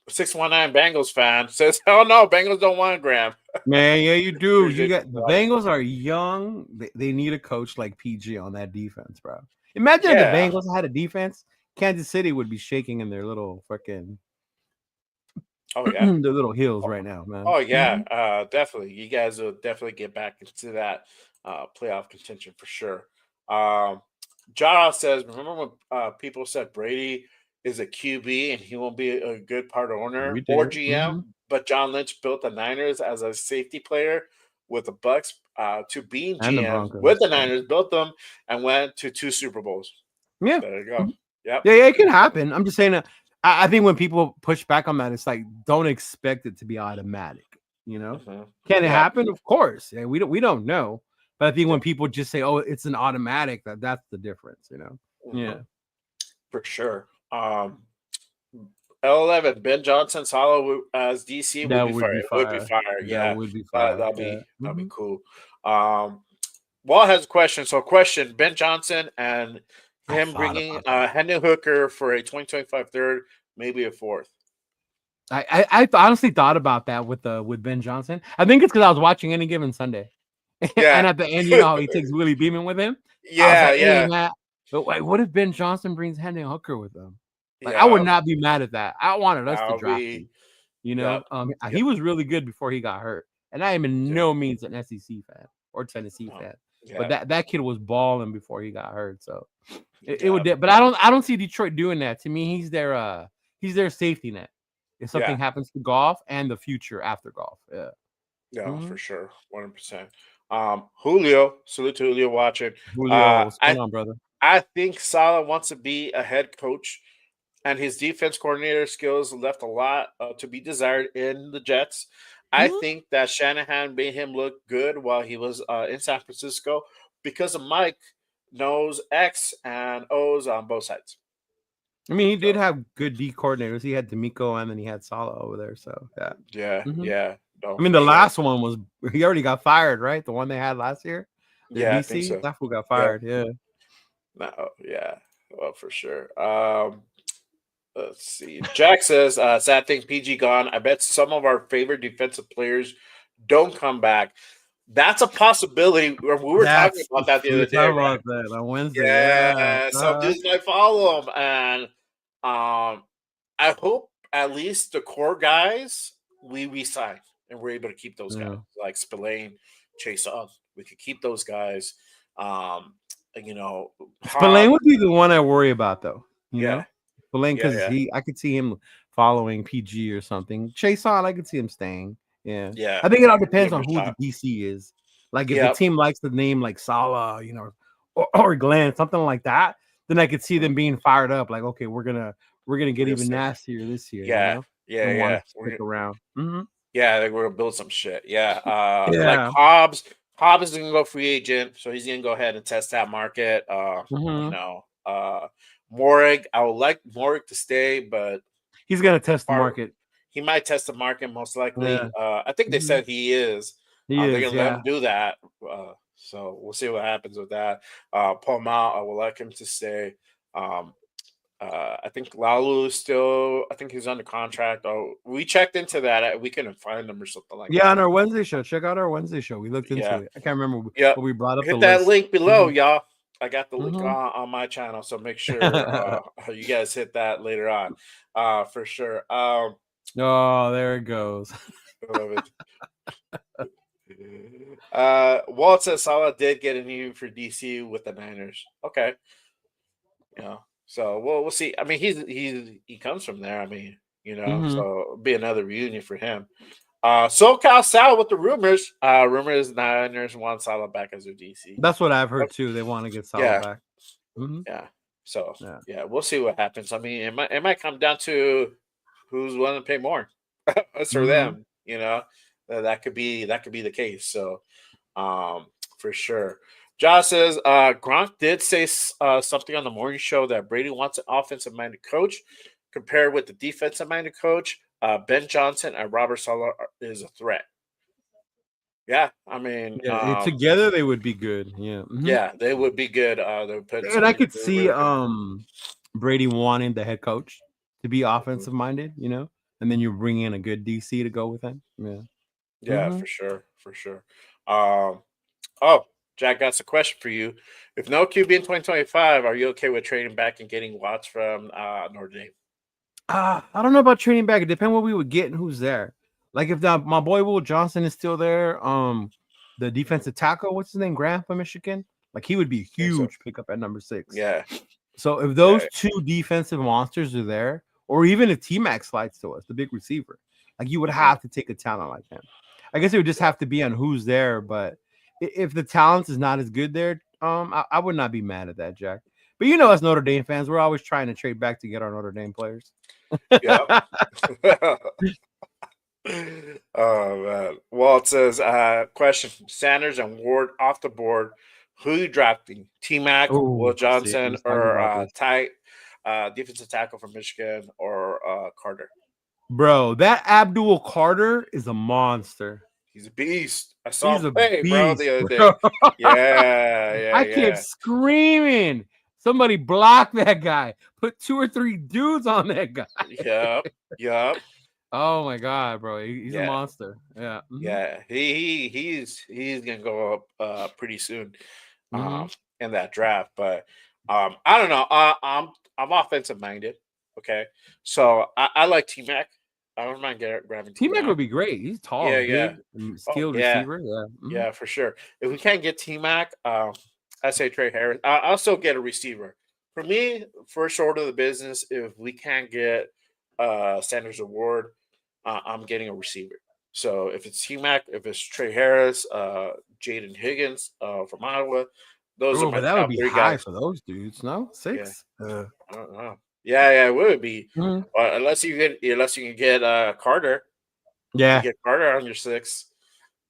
619 Bengals fan says, "Oh no, Bengals don't want Graham." Man, yeah, you do. You got the Bengals are young. They need a coach like PG on that defense, bro. Imagine if the Bengals had a defense. Kansas City would be shaking in their little freaking their little heels right now, man. Oh yeah, definitely. You guys will definitely get back into that playoff contention for sure. Jara says, "Remember when people said Brady is a QB and he won't be a good part owner or GM, but John Lynch built the Niners as a safety player with the Bucks to being GM with the Niners, built them and went to 2 Super Bowls." Yeah, there you go. Yeah, it can happen. I'm just saying. I think when people push back on that, it's like don't expect it to be automatic. Can it happen? Of course. Yeah, we don't know. But I think when people just say, "Oh, it's an automatic," that's the difference. Yeah, for sure. L11 Ben Johnson Salah as DC would be fire. Yeah, would be fire. That'd be cool. Walt has a question. So, question: Ben Johnson and him bringing Hendon Hooker for a 2025 third, maybe a 4th. I honestly thought about that with Ben Johnson. I think it's because I was watching Any Given Sunday. Yeah. And at the end, how he takes Willie Beeman with him. Yeah. But like, what if Ben Johnson brings Hendon Hooker with him? Like, I would Yeah, not be mad at that. I wanted us to that'll draft be. him. You Yep. know, he was really good before he got hurt, and I am in Yeah. no means an SEC fan or Tennessee No. fan, but Yeah. that kid was balling before he got hurt. So it Yeah. would. But I don't see Detroit doing that. To me, he's their safety net if something Yeah. happens to golf and the future after golf. Yeah. Yeah, for Mhm. sure. 100%. Julio, salute to Julio watching. Julio, Uh, what's I going on, brother? I think Saleh wants to be a head coach, and his defense coordinator skills left a lot to be desired in the Jets. I Mhm. think that Shanahan made him look good while he was in San Francisco because of Mike knows X and O's on both sides. I mean, he did So have good D coordinators. He had D'Amico and then he had Saleh over there. So yeah. yeah, Mhm. yeah, no, I mean, for the sure. last one was he already got fired, right? The one they had last year, the Yeah, I think DC, so. that fool got Yeah, fired. Yeah. no, yeah, well, for sure. Let's see. Jack says, sad thing, PG gone. I bet some of our favorite defensive players don't come back. That's a possibility. We were talking That's about that the we other were day, talking right? about that on Wednesday. Yeah. Yeah, some dudes might follow him, and I hope at least the core guys we resign and we're able to keep those guys Yeah. like Spillane, Chase Young. We could keep those guys. Um, Spillane Hobbs. would be the one I worry about, though. You Yeah, know, Spillane yeah, because yeah, I could see him following PG or something. Chase on, I could see him staying. Yeah, yeah. I think it all Give depends him on a who the shot. DC is. Like if the Yep. team likes the name like Salah, or Glenn, something like that, then I could see Mm, them being fired up. Like, okay, we're gonna we're get gonna even stay. nastier this year, Yeah, yeah, and want yeah. to stick around. Hmm. Yeah, like we're gonna build some shit. Yeah. Like Yeah. Hobbs. Hobbs is gonna go free agent, so he's gonna go ahead and test that market. You Hmm. know, Morig, I would like Morig to stay, but He's gonna test the part market. he might test the market most likely. Yeah. I think they Hmm. said he is. He They're is. gonna let Yeah. him do that. So we'll see what happens with that. Paul Mount, I would like him to stay. Um, I think Lalu is still. I think he's under contract. Oh, we checked into that. We couldn't find him or something like Yeah, that. on our Wednesday show. Check out our Wednesday show. We looked into Yeah. it. I can't remember Yep. but we brought up the Hit that list. link below, Hmm. y'all. I got the link Hmm. on my channel, so make sure you guys hit that later on. For sure. Oh, there it goes. I love it. Walt says Salah did get an interview for DC with the Niners. Okay. Yeah. So we'll see. I mean, he comes from there. I mean, Hmm. so it'll be another reunion for him. SoCal Sal with the rumors. Rumors Niners want Salah back as their DC. That's what I've heard too. They want to get Salah Yeah, back. Hmm. yeah. So Yeah. yeah, we'll see what happens. I mean, it might come down to who's willing to pay more. Us or Hmm. them, that could be the case. So for sure. Josh says Gronk did say something on the morning show that Brady wants an offensive minded coach compared with the defensive minded coach. Ben Johnson and Robert Saleh is a threat. Yeah, I mean, Yeah. Together they would be good. Yeah. Hmm. yeah, they would be good. They would put And I something could really, see really good. Brady wanting the head coach to be Mhm. offensive minded, and then you bring in a good DC to go with him. Yeah. Yeah, Hmm. for sure, for sure. Um, oh, Jack got a question for you. If no QB in 2025, are you okay with trading back and getting Watts from Notre Dame? I don't know about trading back. It depends what we would get and who's there. Like if my boy Will Johnson is still there, the Mhm. defensive tackle, what's his name, Graham from Michigan, like he would be a I think so. huge pickup at number 6. Yeah, So if yeah, those two defensive monsters are there, or even if T Mac slides to us, the big receiver, like you would mhm, have to take a talent like him. I guess it would just yeah, have to be on who's there. But if the talent is not as good there, I would not be mad at that, Jack. But as Notre Dame fans, we're always trying to trade back to get our Notre Dame players. yeah. Oh man. Walt says, question from Sanders and Ward off the board. Who you drafting? T Mac, Will Oh, see, Johnson, let's talk or about this. defensive tackle from Michigan, or Carter? Bro, that Abdul Carter is a monster. He's a beast. I saw He's him a play, bro, the beast, other day. bro. Yeah, yeah, I kept yeah. screaming. Somebody block that guy. Put 2 or 3 dudes on that guy. Yup. Yup. Oh my god, bro. He's a Yeah. monster. Yeah. Yeah. He's gonna go up pretty soon Hmm. in that draft. But I don't know. I'm offensive minded. Okay, so I like T Mac. I don't mind grabbing T T-Mac Mac. would be great. He's tall, Yeah, yeah. big, and Oh skilled yeah, receiver. Yeah. yeah, for sure. If we can't get T Mac, I say Trey Harris. I'll still get a receiver. For me, first order of the business, if we can't get Sanders Award, I'm getting a receiver. So if it's T Mac, if it's Trey Harris, Jaden Higgins from Iowa, those are Oh, my but that would top be three high guys. for those dudes. No, Yeah, 6. I don't know. Yeah, yeah, it would be. Mhm. Unless you can get Carter. If you Yeah. get Carter on your 6,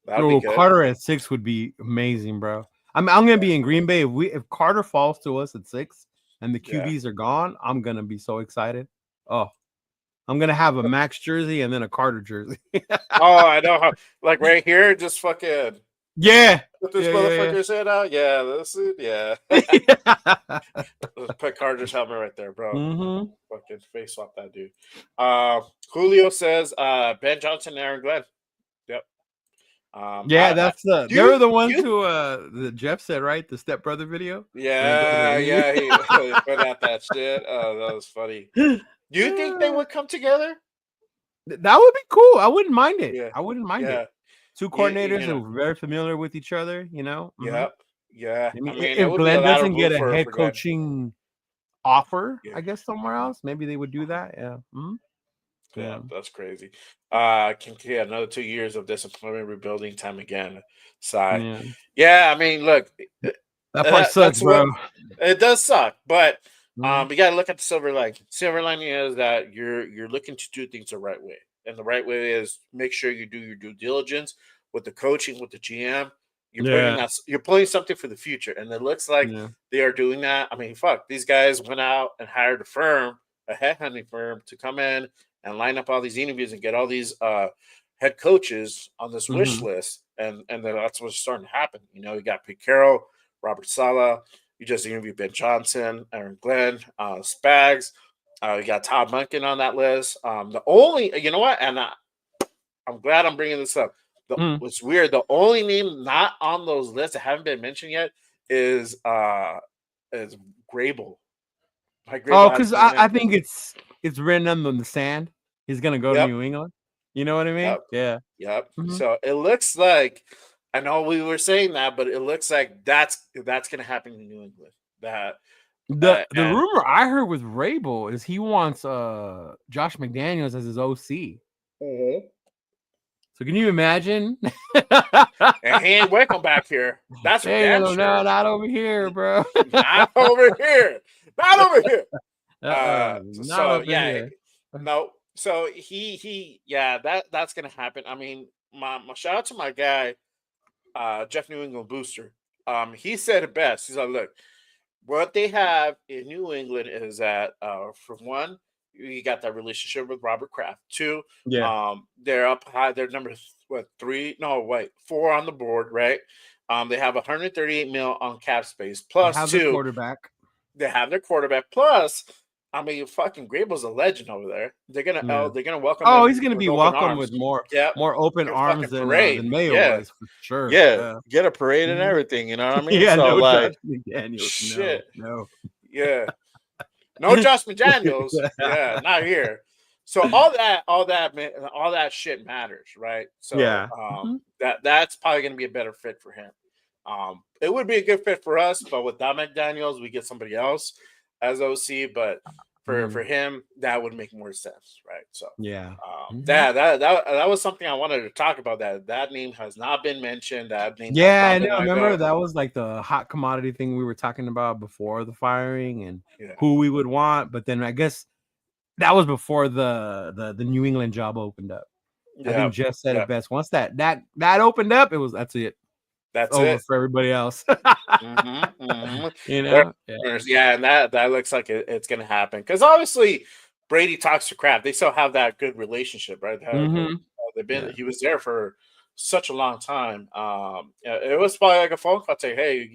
that would be Oh, good. Carter at 6 would be amazing, bro. I'm gonna be in Green Bay if Carter falls to us at 6 and the Yeah. QBs are gone. I'm gonna be so excited. Oh, I'm gonna have a Max jersey and then a Carter jersey. Oh, I know how. Like right here, just fucking Yeah. put this Yeah. motherfucker's head out. Yeah, that's it. Yeah. Yeah. Let's put Carter's helmet right there, bro. hmm Fucking face swap that dude. Julio says Ben Johnson, Aaron Glenn. Yep. Yeah, that's Do they're you the ones you who the Jeff said, right? The stepbrother video. When they go to yeah, the yeah, he put out that shit. Oh, that was funny. E. Do you think they would come together? That would be cool. I wouldn't mind it. Yeah. I wouldn't mind it. Yeah. Two You coordinators know. who are very familiar with each other, you know. Yep. Yeah. I mean, It if would be a Glenn lateral doesn't get move a head for Glenn. coaching offer, Yeah. I guess somewhere else, maybe they would do that. Yeah. Yeah, Yeah. that's crazy. Can get another 2 years of disappointment, rebuilding time again. Sigh. Yeah. Yeah, I mean, look, That part sucks, that's bro. what it does suck, but Mhm. we gotta look at the silver lining. Silver lining is that you're looking to do things the right way, and the right way is make sure you do your due diligence with the coaching, with the GM. Yeah. You're pulling something for the future, and it looks like Yeah. they are doing that. I mean, fuck, these guys went out and hired a headhunting firm, to come in and line up all these interviews and get all these head coaches on this wish Mhm. list, and then that's what's starting to happen. You know, you got Pete Carroll, Robert Saleh. You just interviewed Ben Johnson, Aaron Glenn, Spags. You got Todd Monken on that list. The only, you know what, and I'm glad I'm bringing this up. Mm. What's weird, the only name not on those lists that haven't been mentioned yet is Grable. Mike Grable Oh, hasn't because been I mentioned. think it's written on the sand. He's gonna go to Yep, New England. You know what I mean? yep, Yeah. yep. Mhm. So it looks like, I know we were saying that, but it looks like that's going to happen in New England. That The and rumor I heard with Rabel is he wants Josh McDaniels as his OC. So can you imagine? and he ain't welcome back here. That's for Hey, damn no, sure. not over here, bro. Not over here. Not over here. Not over here. No. So yeah, that's gonna happen. I mean, my shout out to my guy, Jeff New England Booster. He said it best. He's like, look, what they have in New England is that for one, you got that relationship with Robert Kraft. Two, Yeah, they're up high. They're number what 3? No, wait, 4 on the board, right? They have 138 mil on cap space. they Plus have the two, quarterback. they have their quarterback. Plus, I mean, fucking Grable's a legend over there. Yeah. They're gonna welcome Oh, him he's gonna with be open welcome with arms. more Yep, open get a arms fucking parade. than Mayo Yeah, was for sure. yeah, Yeah. get a parade and Mhm. everything. You know what I mean? Yeah, So no Josh like, McDaniels. shit. No. Yeah, no Josh McDaniels. Yeah, not here. So all that shit matters, right? So Yeah. Mhm. that's probably going to be a better fit for him. It would be a good fit for us, but without McDaniels, we get somebody else as OC. But for Mhm. him, that would make more sense, right? So Yeah. Mhm. that was something I wanted to talk about. That name has not been mentioned. That name has Yeah, I not know. been lined Remember up. that was like the hot commodity thing we were talking about before the firing and Yeah, who we would want. But then I guess that was before the New England job opened up. I yeah, think Jeff said yeah. it best. Once that opened up, that's it. It's That's over it. for everybody else. You There- know? Yeah. Yeah, and that looks like it's going to happen because obviously Brady talks to Kraft. They still have that good relationship, right? Mhm. They've been. Yeah. He was there for such a long time. It was probably like a phone call saying, "Hey,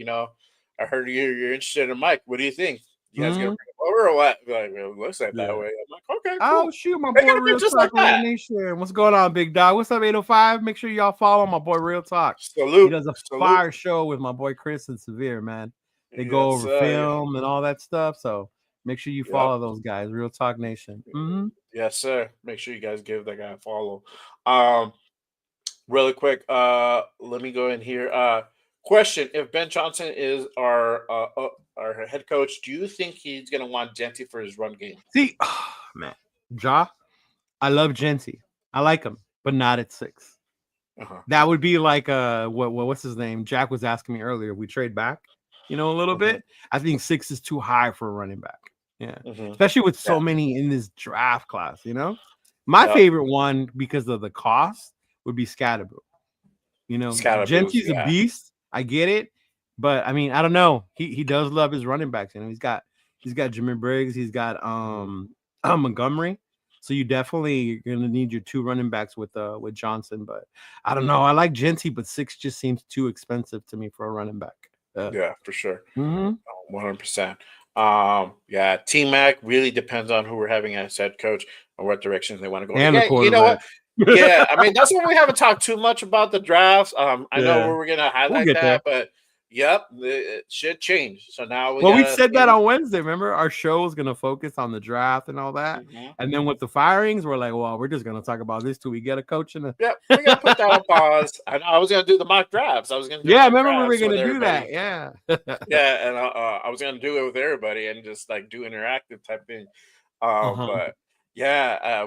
I heard you're interested in Mike. What do you think? You guys gonna Mhm. bring him over or what?" Like, well, it looks like that Yeah. way. I'm like, okay, Oh cool. shoot, my Make boy it a bit Real just Talk like Raider that. Nation. What's going on, big dog? What's up, 805? Make sure y'all follow my boy Real Talk. He Salute, does a salute. fire show with my boy Chris and Severe, man. They go Yes, over sir. film and all that stuff. So make sure you Yep. follow those guys. Real Talk Nation. Mm-hmm. Yes, sir. Make sure you guys give that guy a follow. Really quick, let me go in here. Question: if Ben Johnson is our head coach, do you think he's gonna want Genty for his run game? See, man, Ja, I love Genty. I like him, but not at 6. Uh-huh. That would be like what's his name? Jack was asking me earlier. If we trade back, a little bit. I think 6 is too high for a running back. Yeah, especially with so many in this draft class. My favorite one because of the cost would be Scatterboo. Genty's a beast. I get it, but I mean, I don't know. He does love his running backs. He's got Jimmy Briggs. He's got Montgomery. So you're gonna need your 2 running backs with Johnson. But I don't know. I like Genty, but 6 just seems too expensive to me for a running back. Yeah, for sure. 100%. T-Mac really depends on who we're having as head coach and what directions they want to go. And the you know what? Yeah, I mean that's when we haven't talked too much about the drafts. I know we're gonna highlight that, but it should change. So now we said that on Wednesday. Remember, our show was gonna focus on the draft and all that, and then with the firings, we're like, well, we're just gonna talk about this till we get a coach in the. Yeah, we're gonna put that on pause. I was gonna do the mock drafts. I was gonna. Remember we were gonna do that. Yeah. Yeah, and I was gonna do it with everybody and just like do interactive type thing. But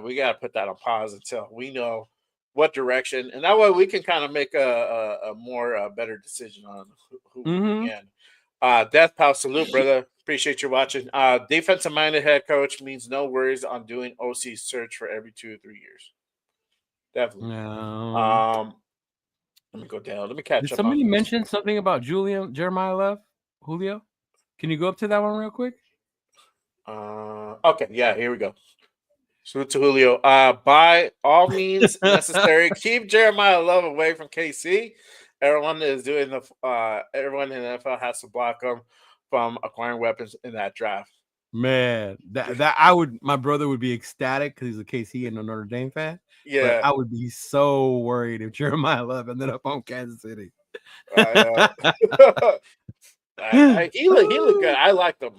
we gotta put that on pause until we know what direction, and that way we can kind of make a more better decision on who we can. Death Pal, salute, brother. Appreciate you watching. Defensive minded head coach means no worries on doing OC search for every 2 or 3 years. Definitely. No. Let me go down. Let me catch up. Did somebody mention something about Jeremiah Love? Julio? Can you go up to that one real quick? Okay, yeah, here we go. Salute to Julio. By all means necessary, keep Jeremiah Love away from KC. Everyone is doing everyone in the NFL has to block him from acquiring weapons in that draft. Man, my brother would be ecstatic because he's a KC and a Notre Dame fan. Yeah, but I would be so worried if Jeremiah Love ended up on Kansas City. He looked good. I liked him.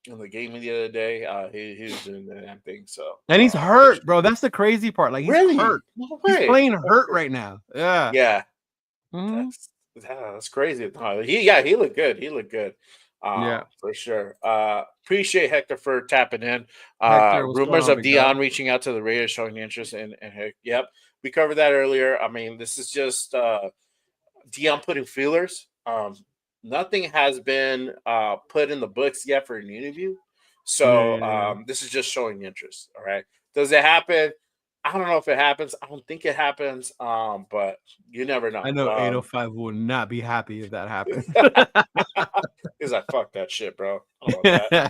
In the game the other day, he was doing the damn thing. So, and he's hurt, bro. That's the crazy part. Like he's really hurt. He's playing hurt right now. Yeah. That's crazy. He looked good. He looked good. For sure. Appreciate Hector for tapping in. Rumors of Dion reaching out to the Raiders showing interest in Hector. Yep, we covered that earlier. I mean, this is just Dion putting feelers. Nothing has been put in the books yet for an interview. So this is just showing interest. All right. Does it happen? I don't know if it happens. I don't think it happens. But you never know. I know 805 will not be happy if that happens. He's like, fuck that shit, bro.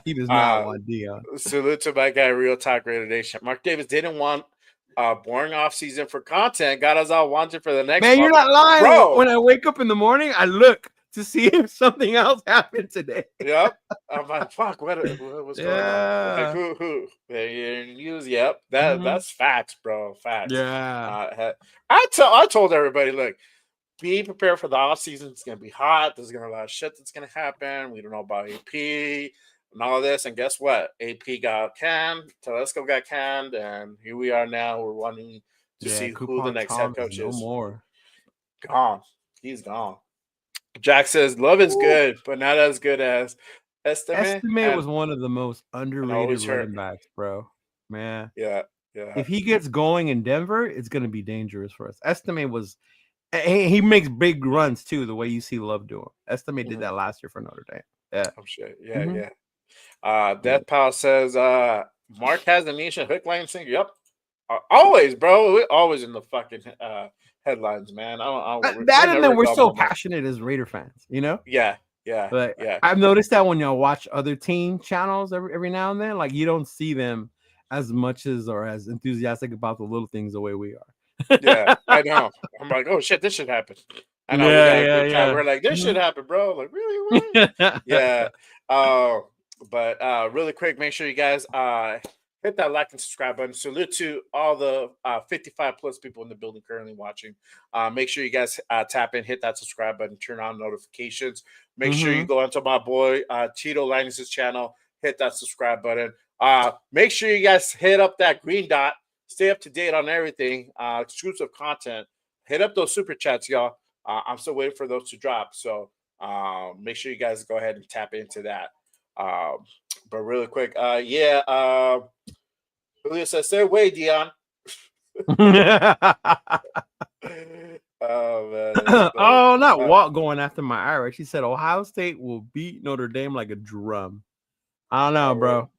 He does not want Dion. Salute to my guy, Real Talk Radio Nation. Mark Davis didn't want boring off season for content. Got us all wanted for the next Man, month. You're not lying. Bro. When I wake up in the morning, I look to see if something else happened today. Yep. I'm like, fuck, what's going on? Like, who? News, yep. That's facts, bro. Facts. Yeah. I told everybody, look, be prepared for the off season. It's gonna be hot. There's gonna be a lot of shit that's gonna happen. We don't know about AP and all this. And guess what? AP got canned, Telesco got canned, and here we are now. We're wanting to see who the next head coach is. No more. Gone. He's gone. Jack says Love is good, but not as good as Estime. Estime was one of the most underrated running backs, bro. Man. Yeah. If he gets going in Denver, it's going to be dangerous for us. Estime was he makes big runs too, the way you see Love do him. Estime did that last year for Notre Dame. Yeah. I'm sure. Yeah. Death Pal says Mark has the nation hook, line, sinker. Yep. Always, bro. We're always in the fucking headlines, man. And then we're so passionate as Raider fans, you know? Yeah. I've noticed that when y'all watch other team channels every now and then, like you don't see them as much or as enthusiastic about the little things the way we are. Yeah, I know. I'm like, oh shit, this should happen. I know. We're like, this should happen, bro. Like, really? Yeah. But really quick, make sure you guys hit that like and subscribe button. Salute to all the 55 plus people in the building currently watching. Make sure you guys tap in, hit that subscribe button, turn on notifications. Make sure you go onto my boy Tito Linus' channel, hit that subscribe button. Make sure you guys hit up that green dot. Stay up to date on everything. Exclusive content. Hit up those super chats, y'all. I'm still waiting for those to drop. So make sure you guys go ahead and tap into that. But really quick, Julio says, "Stay away, Dion." Oh man. Oh, not Walt going after my Irish. He said Ohio State will beat Notre Dame like a drum. I don't know, bro.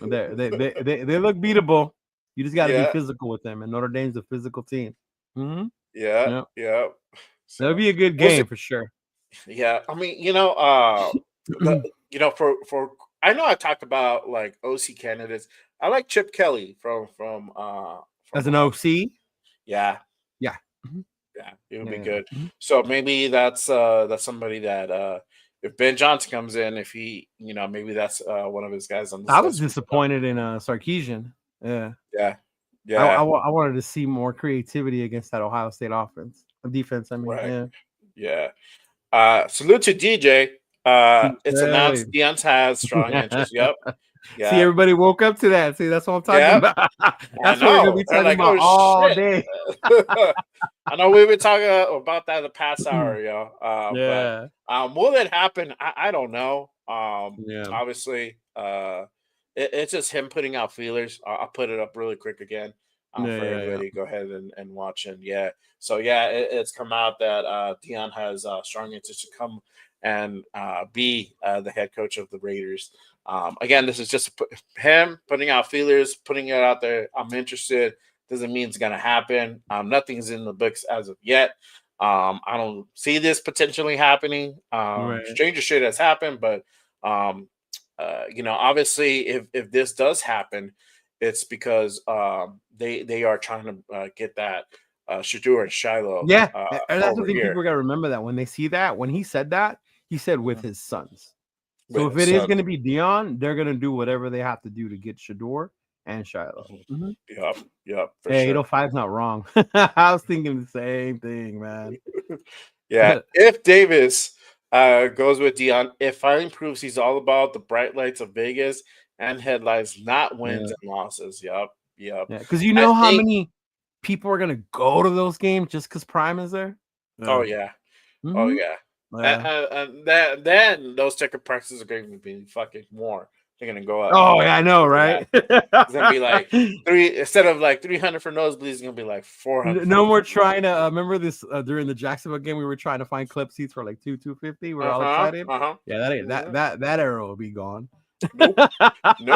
They look beatable. You just got to be physical with them, and Notre Dame's a physical team. Mm-hmm. Yeah. So, that'll be a good game for sure. Yeah, I mean, for I know I talked about like OC candidates. I like Chip Kelly from as an OC. Yeah. Mm-hmm. Yeah, it would be good. Mm-hmm. So maybe that's somebody that if Ben Johnson comes in, if he, maybe that's one of his guys on the I was disappointed in Sarkisian. Yeah. I wanted to see more creativity against that Ohio State defense. I mean, right. Yeah. Salute to DJ. It's announced Deion has strong interest. Yep. Yeah. See, everybody woke up to that. See, that's what I'm talking about. That's what we're gonna be talking about all day. I know we've been talking about that the past hour, yo. But will it happen? I don't know. Obviously, it's just him putting out feelers. I'll put it up really quick again for everybody to go ahead and watch. And so it's come out that Deion has strong interest to come and be the head coach of the Raiders. Again, this is just him putting out feelers, putting it out there. I'm interested. Doesn't mean it's going to happen. Nothing's in the books as of yet. I don't see this potentially happening. Stranger shit has happened, but obviously, if this does happen, it's because they are trying to get that Shedeur and Shiloh. Yeah, and that's the thing. People got to remember that when they see that, when he said that, he said with his sons. So if it is going to be Deion, they're going to do whatever they have to do to get Shedeur and Shiloh. Mm-hmm. Yep. For hey, 805's not wrong. I was thinking the same thing, man. Yeah. If Davis goes with Deion, it finally proves he's all about the bright lights of Vegas and headlines, not wins and losses. Yep. Yeah, because how many people are going to go to those games just because Prime is there? Oh, yeah. Mm-hmm. Oh, yeah. And then those ticket prices are going to be fucking more. They're going to go up. Oh, yeah, I know, right? It's going to be like instead of like 300 for nosebleeds, it's going to be like 400. No more trying to remember this during the Jacksonville game. We were trying to find clip seats for like $250. We're all excited. Yeah, that era will be gone. Nope,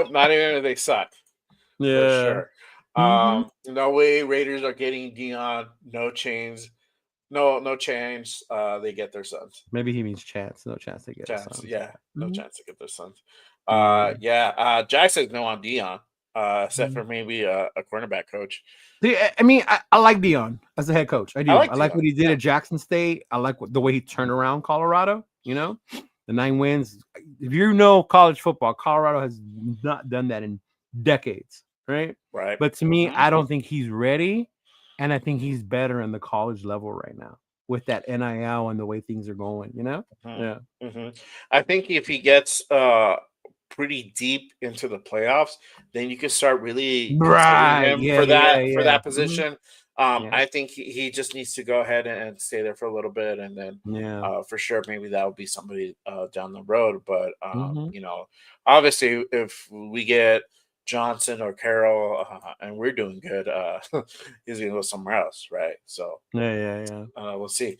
not even if they suck. Yeah, for sure. No way Raiders are getting Deion. No chains. No chance. They get their sons. Maybe he means chance. No chance to get their sons. Yeah, no chance to get their sons. Jack says no on Deion, except for maybe a cornerback coach. See, I mean, I like Deion as a head coach. I do. I like what he did at Jackson State. I like the way he turned around Colorado. The 9 wins. If you know college football, Colorado has not done that in decades, right? Right. But to me, I don't think he's ready. And I think he's better in the college level right now with that NIL and the way things are going, Yeah. Mm-hmm. I think if he gets pretty deep into the playoffs, then you can start really him for that position. I think he just needs to go ahead and stay there for a little bit, and then for sure maybe that would be somebody down the road. But obviously if we get Johnson or Carroll, and we're doing good, he's gonna go somewhere else, right? So we'll see.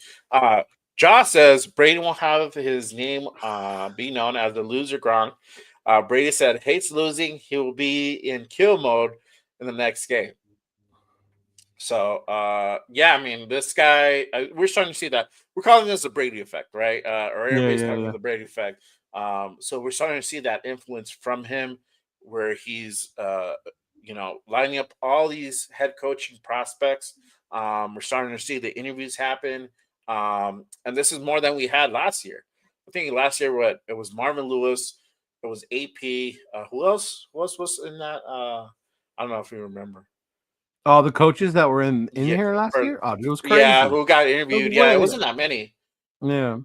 Josh says Brady won't have his name be known as the loser Gronk. Brady said hates losing. He will be in kill mode in the next game. So I mean, this guy, we're starting to see that. We're calling this the Brady effect, right? Or everybody's calling it the Brady effect. So we're starting to see that influence from him, where he's lining up all these head coaching prospects. We're starting to see the interviews happen, and this is more than we had last year. I think last year it was Marvin Lewis, It was AP. Who else? Who else was in that? I don't know if you remember. All the coaches that were in Yeah, here last year. Oh, it was yeah, crazy. who got It was interviewed? Yeah, it way wasn't that many. Yeah.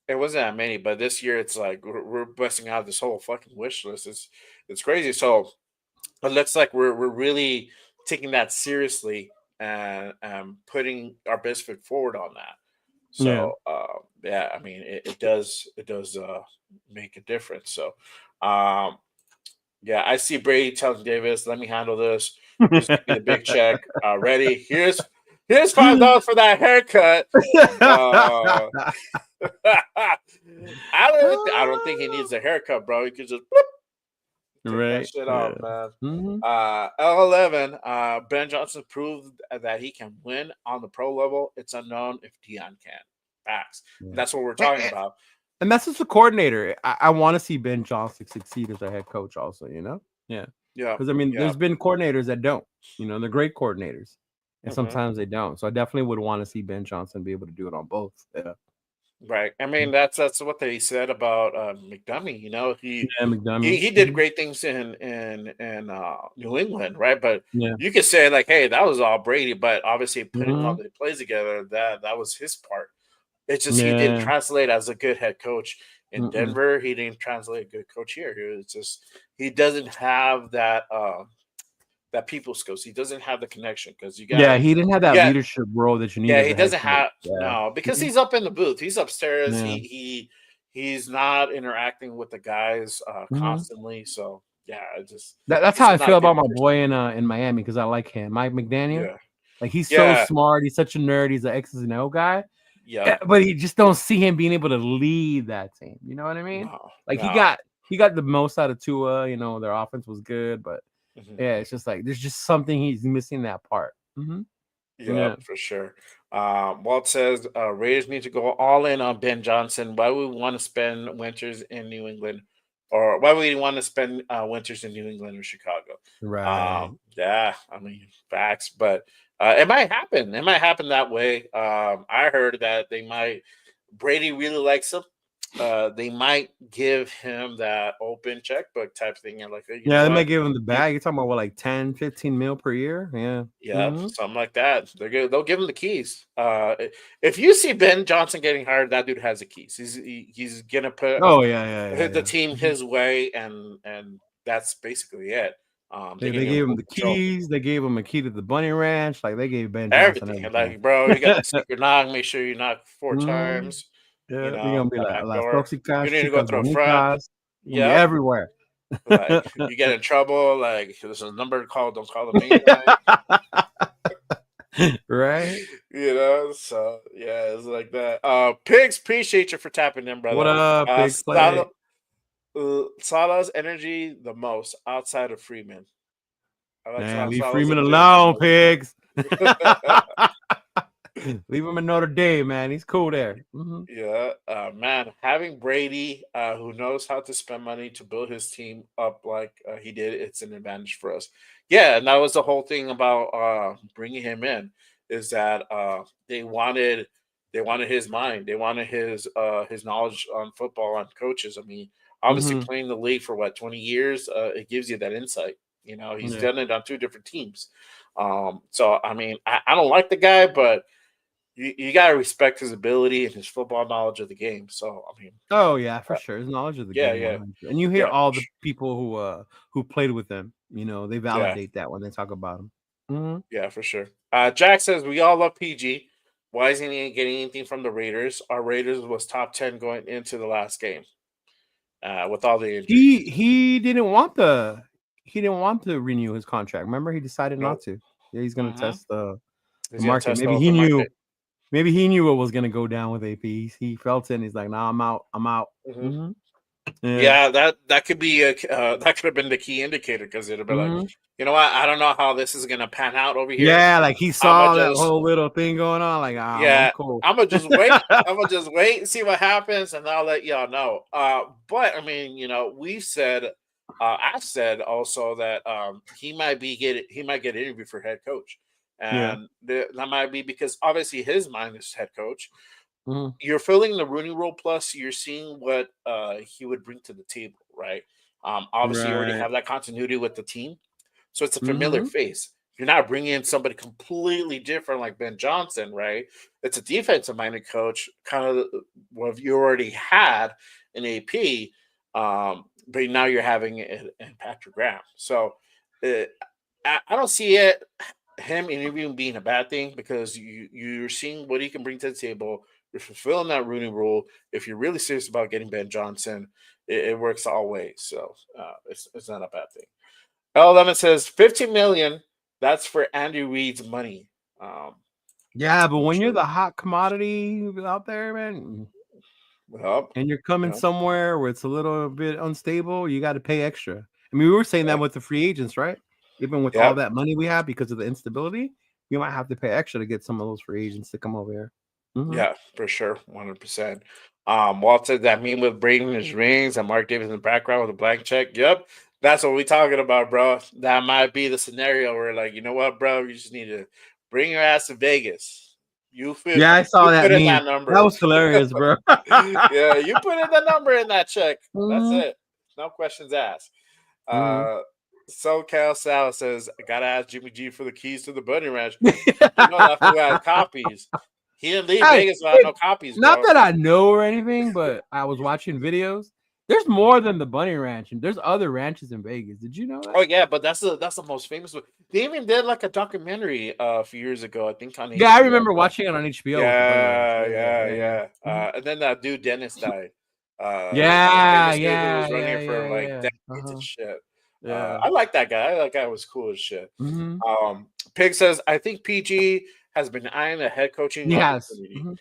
It wasn't that many, but this year it's like we're busting out this whole fucking wish list. It's crazy. So it looks like we're really taking that seriously and putting our best foot forward on that. Yeah. So yeah, I mean it does make a difference. So um, yeah, I see Brady telling Davis, "Let me handle this. Just give me the big check. Ready? Here's $5 for that haircut." Uh, I don't think he needs a haircut, bro. He could just take that Right. shit Yeah. off, man. Mhm. L11, Ben Johnson proved that he can win on the pro level. It's unknown if Dion can. Facts. Yeah. That's what we're talking about. And that's just a coordinator. I want to see Ben Johnson succeed as a head coach, also. Yeah. Yeah. Because I mean, Yeah. there's been coordinators that don't. They're great coordinators, and Mhm. sometimes they don't. So I definitely would want to see Ben Johnson be able to do it on both. Yeah. Right. I mean, that's what they said about McDummy. He Yeah, McDummy. he did great things in New England, right? But Yeah. you could say like, hey, that was all Brady, but obviously putting all Mhm. the plays together, that was his part. It's just he didn't Yeah. translate as a good head coach in Mm-mm. Denver. He didn't translate a good coach here. He doesn't have that people skills. He doesn't have the connection because Yeah, he didn't have that yeah, leadership role that you need yeah, as he a head doesn't coach. have Yeah. no because Mhm. he's up in the booth. He's upstairs. Yeah. He's not interacting with the guys Mhm. constantly. So yeah, That's he's how I just not feel a good about my person. boy in Miami because I like him, Mike McDaniel. Yeah, Like he's so yeah, smart. He's such a nerd. He's an X's and O guy. yep. But he just don't see him being able to lead that team. You know what I mean? No, Like no. he got the most out of Tua. Their offense was good, but Mhm. yeah, it's just like there's just something he's missing that part. Mhm. Yeah, Yeah. for sure. Walt says Raiders need to go all in on Ben Johnson. Why would we want to spend winters in New England, or why would we want to spend winters in New England or Chicago? Right. Yeah, I mean facts, but it might happen. It might happen that way. I heard that they might. Brady really likes him. They might give him that open checkbook type thing, and like, hey, you know Yeah, they what? might give him the bag. You're talking about what, like 10, 15 mil per year? Yeah. Yeah, Mhm. something like that. They'll give him the keys. If you see Ben Johnson getting hired, that dude has the keys. He's gonna put Oh yeah, yeah, yeah, the yeah. team Mhm. his way, and that's basically it. They're They gonna give him gave him full the control, keys. They gave him a key to the bunny ranch. Like they gave Ben Johnson everything. And everything. like, bro, you got the secret knock. Make sure you knock 4 Mhm. times. Yeah, they're gonna be That like back las door. tóxicas, You need to go chicas through front. bonitas. You're gonna be Yep. everywhere. Like you get in trouble. Like there's a number to call. Don't call the main line. Right? So yeah, it's like that. Pigs, appreciate you for tapping in, What brother. up, big play? Salah's energy the most outside of Freeman. I like Man, leave Salah's Freeman energy the alone, most. pigs. Leave him in Notre Dame, man. He's cool there. Mhm. Yeah, man, having Brady, who knows how to spend money to build his team up like he did, it's an advantage for us. Yeah, and that was the whole thing about bringing him in, is that they wanted his mind, they wanted his knowledge on football and coaches. I mean, obviously Mhm. playing the league for what 20 years, it gives you that insight. He's Yeah. done it on 2 different teams. So I mean, I don't like the guy, but you got to respect his ability and his football knowledge of the game. So I mean, Oh yeah, for uh, sure. His knowledge of the yeah, game, yeah, 100. And you hear yeah, all the people who played with him. They yeah, validate that when they talk about him. Mhm. yeah, for sure. Jack says we all love PG. Why isn't he getting anything from the Raiders? Our Raiders was top 10 going into the last game with all the injuries. He didn't want to renew his contract. Remember, he decided not Nope. to. Yeah, he's gonna Mm-hmm. test the He's gonna market. test the open market. Maybe he knew what was gonna go down with AP. He felt it and he's like, nah, I'm out. I'm out. Mm-hmm. Mhm. Yeah. Yeah, that could be that could have been the key indicator because it'd be like, Mhm. you know what? I don't know how this is gonna pan out over here. Yeah, like he I'm gonna saw that just whole little thing going on. Like, I'm Yeah, cool. I'm gonna just wait. I'm gonna just wait and see what happens, and I'll let y'all know. But I mean, we said, I said also that he might get an interview for head coach, Yeah. and that might be because obviously his mind is head coach. Mhm. You're filling the Rooney Rule plus. You're seeing what he would bring to the table, right? Obviously, you already Right. have that continuity with the team, so it's a familiar Mm-hmm. face. You're not bringing in somebody completely different like Ben Johnson, right? It's a defensive-minded coach, kind of what you already had in AP, but now you're having it in Patrick Graham. So uh, I don't see it him interviewing being a bad thing because you're seeing what he can bring to the table. You're fulfilling that Rooney rule. If you're really serious about getting Ben Johnson, it works all ways. So it's not a bad thing. L11 says 15 million. That's for Andy Reid's money. Um, Yeah, but I'm when you're sure. the hot commodity out there, man, Well, and you're coming yeah, somewhere where it's a little bit unstable, you got to pay extra. I mean, we were saying yeah, that with the free agents, right? Even with all yeah, that money we have because of the instability, you might have to pay extra to get some of those free agents to come over here. Mhm. yeah, for sure, 100%. Walt said that meme with Braden his rings and Mark Davis in the background with a blank check. Yep, that's what we talking about, bro. That might be the scenario where, like, you know what, bro, you just need to bring your ass to Vegas. Yeah, I You saw that put in meme. that That number. was hilarious, bro. Yeah, you put in the number in that check. That's Mhm. it. No questions asked. Mhm. Uh, SoCal Sal says, I gotta ask Jimmy G for the keys to the Bunny Ranch. You know that fool has copies. He didn't leave Hey, Vegas without hey, no copies, not bro. that I know or anything, but I was watching videos. There's more than the Bunny Ranch, and there's other ranches in Vegas. Did you know that? Oh yeah, but that's the most famous one. They even did like a documentary a few years ago, I think on Yeah, I HBO. remember watching it on HBO with the Bunny Ranch. Yeah, Yeah, yeah, yeah, yeah. yeah. Mhm. And then that dude Dennis died. The Yeah, famous dude who yeah, was running yeah, it for yeah, like yeah. decades and Uh-huh. shit. Yeah. I like that guy. That guy was cool as shit. Mhm. Pig says, I think PG has been eyeing a head coaching He has. opportunity. Mhm.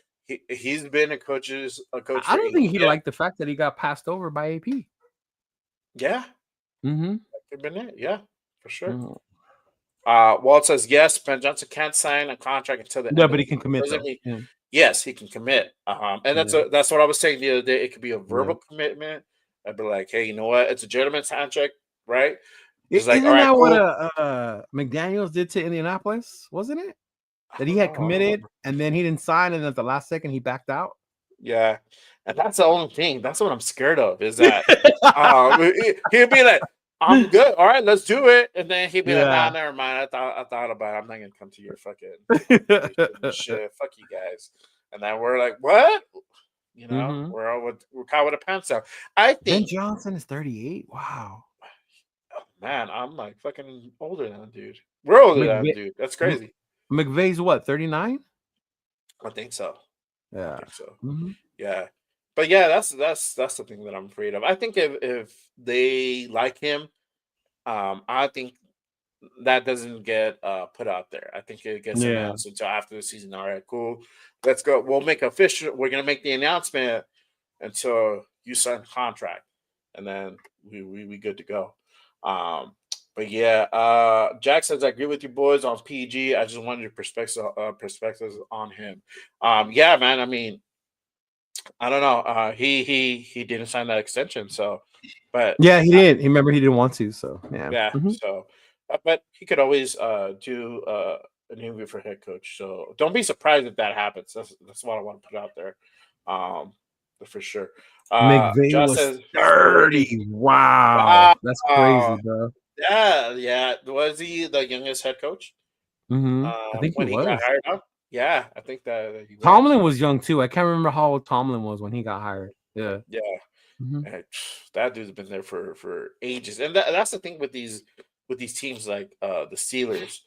He's been a coach I for don't 8. think he Yeah, liked the fact that he got passed over by AP. yeah, Mhm. that could have been it. Yeah, for sure. Mhm. Walt says yes. Ben Johnson can't sign a contract until the Yeah, end of but the he can season. commit Doesn't though. mean Yeah. yes, he can commit. And Yeah. that's what I was saying the other day. It could be a Yeah. verbal commitment. I'd be like, hey, you know what? It's a gentleman's contract, right? Just like, all Isn't right, that what cool. McDaniels did to Indianapolis? Wasn't it? I That he don't had know. I don't committed remember. and then he didn't sign, and at the last second he backed out. Yeah, and that's the only thing. That's what I'm scared of is that he'll be like, "I'm good. All right, let's do it," and then he'll be like, "Nah, Yeah. never mind. I thought about it. I'm not gonna come to your fucking organization and shit. Fuck you guys." And then we're like, "What?" You know, Mhm. we're caught with a pants down. I Ben think, Johnson is 38. Wow. oh, man, I'm like fucking older than that dude. We're older than that McVay, dude. That's M- crazy. McVay's what, 39? I think so. I Yeah. think so. Mhm. Yeah. But yeah, that's the thing that I'm afraid of. I think if they like him, I think that doesn't get put out there. I think it gets Yeah. announced until after the season. All right, cool. Let's go. We'll make official. We're gonna make the announcement until you sign the contract, and then we good to go. Um, but yeah, Jack says I agree with you boys on PG. I just wanted your perspectives on him. Yeah, man. I mean, I don't know. He didn't sign that extension, so but Yeah, he did. He remember he didn't want to, so yeah. yeah, Mhm. so but he could always do an interview for head coach. So don't be surprised if that happens. That's what I want to put out there. For sure. McVay Josh was says 30. 30. Wow. Wow. That's crazy, bro. Yeah, yeah. Was he the youngest head coach? I think he When he got was. hired up? Yeah, I think that he was. Tomlin was young too. I can't remember how old Tomlin was when he got hired. Yeah. Yeah. Mhm. And that dude's been there for ages, and that's the thing with these teams like the Steelers.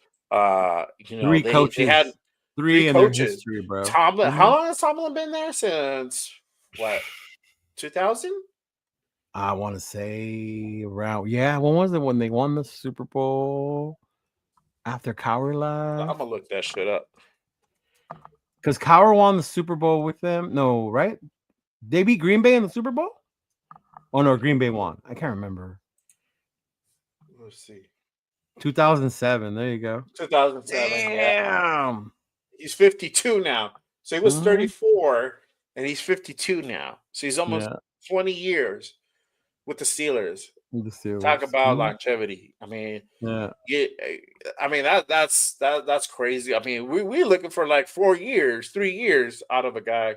Three They had coaches. three 3 in their coaches. history, bro. Tomlin, how Mhm. long has Tomlin been there? Since what? 2000? I want to say around, yeah, when was it when they won the Super Bowl after Cowher I'm left? gonna look that shit up. Because Cowher won the Super Bowl with them. No, right? They beat Green Bay in the Super Bowl? Oh no, Green Bay won. I can't remember. Let's see. 2007. There you go. 2007. Yeah, Damn. he's 52 now. So he was Mhm. 34, and he's 52 now. So he's almost Yeah, 20 years with the Steelers. the Talk Steelers. about Mhm. longevity. I mean, Yeah. yeah, I mean that's crazy. I mean, we looking for like 4 years, 3 years out of a guy,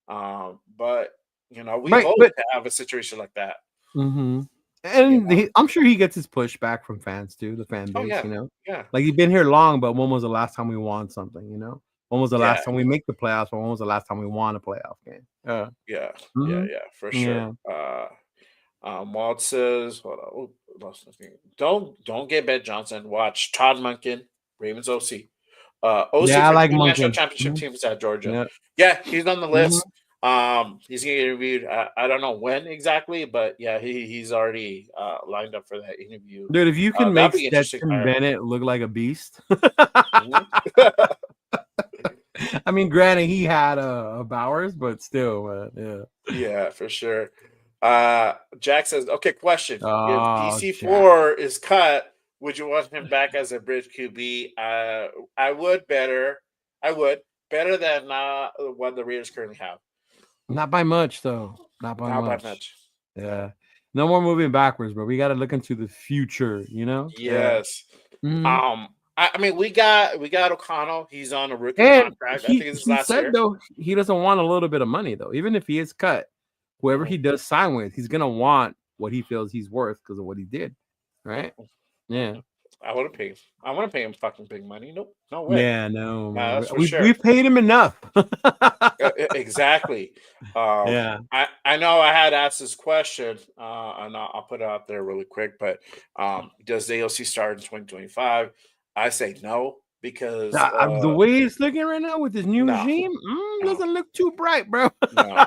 but we Right, hope but to have a situation like that. mhm. And I'm sure he gets his pushback from fans too, the fan base. Yeah, You know, yeah, like he's been here long, but when was the last time we won something? You know, when was the yeah, last time we make the playoffs? Or when was the last time we won a playoff game? yeah, Mhm. for sure. Yeah. Walt says, hold on, oh, lost my thing. Don't get Ben Johnson. Watch Todd Monken, Ravens OC. OC Yeah, I for like two national Monken. championship teams at Georgia. Yeah. Yeah, he's on the Mhm. list. He's gonna get interviewed. I don't know when exactly, but yeah, he's already lined up for that interview. Dude, if you can That'd make be interesting Stetson hire. Bennett look like a beast. Mhm. I mean, granted, he had a Bowers, but still, yeah. Yeah, for sure. Jack says, okay, question. If Oh, Jack. DC4 is cut, would you want him back as a bridge QB? I would better. I would. Better than what the Raiders currently have. Not by much, though. Not by Not by much. much. Yeah. No more moving backwards, bro. We got to look into the future, you know? Yeah. Yes. Mhm. I mean, we got O'Connell. He's on a rookie And contract. I he think it's his he last said, year. though, he doesn't want a little bit of money, though. Even if he is cut, whoever Mhm. he does sign with, he's going to want what he feels he's worth because of what he did, right? Mm-mm. Yeah. Mm-mm. I want to pay him. I want to pay him fucking big money. Nope. No way. Yeah, no, man. That's for We've sure. paid him enough. Exactly. Yeah. I know I had asked this question, and I'll put it out there really quick. But does the AOC start in 2025? I say no because The way it's looking right now with this new no, regime, no, doesn't look too bright, bro. no.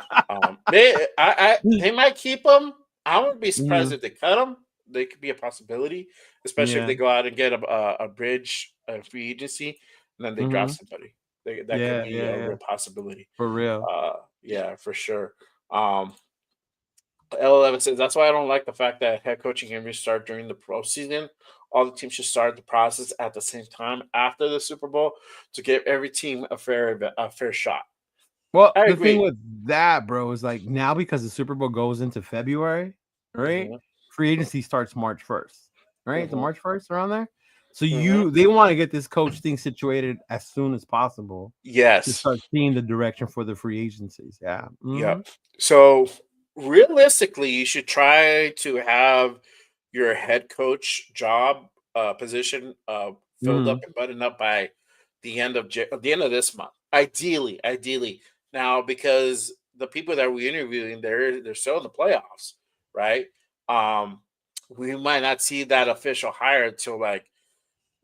They might keep him. I wouldn't be surprised Mhm. if they cut him. They could be a possibility, especially if Yeah. they go out and get a bridge, a free agency, and then they drop Mhm. somebody. That could Yeah, be yeah, a yeah. real possibility. For real. Yeah, for sure. Um, L11 says that's why I don't like the fact that head coaching interviews start during the pro season. All the teams should start the process at the same time after the Super Bowl to give every team a fair shot. Well, I the thing agree. with that, bro, is like now because the Super Bowl goes into February, right? Hmm. Free agency starts March 1st, right? The Hmm. March 1st around there. So Hmm. they want to get this coach thing situated as soon as possible to Yes. start seeing the direction for the free agencies. Yeah. Mhm. Yep. So realistically, you should try to have your head coach job position filled up Mhm. and buttoned up by the end of this month. Ideally. Now, because the people that we're interviewing, they're still in the playoffs, right? Um, we might not see that official hire until like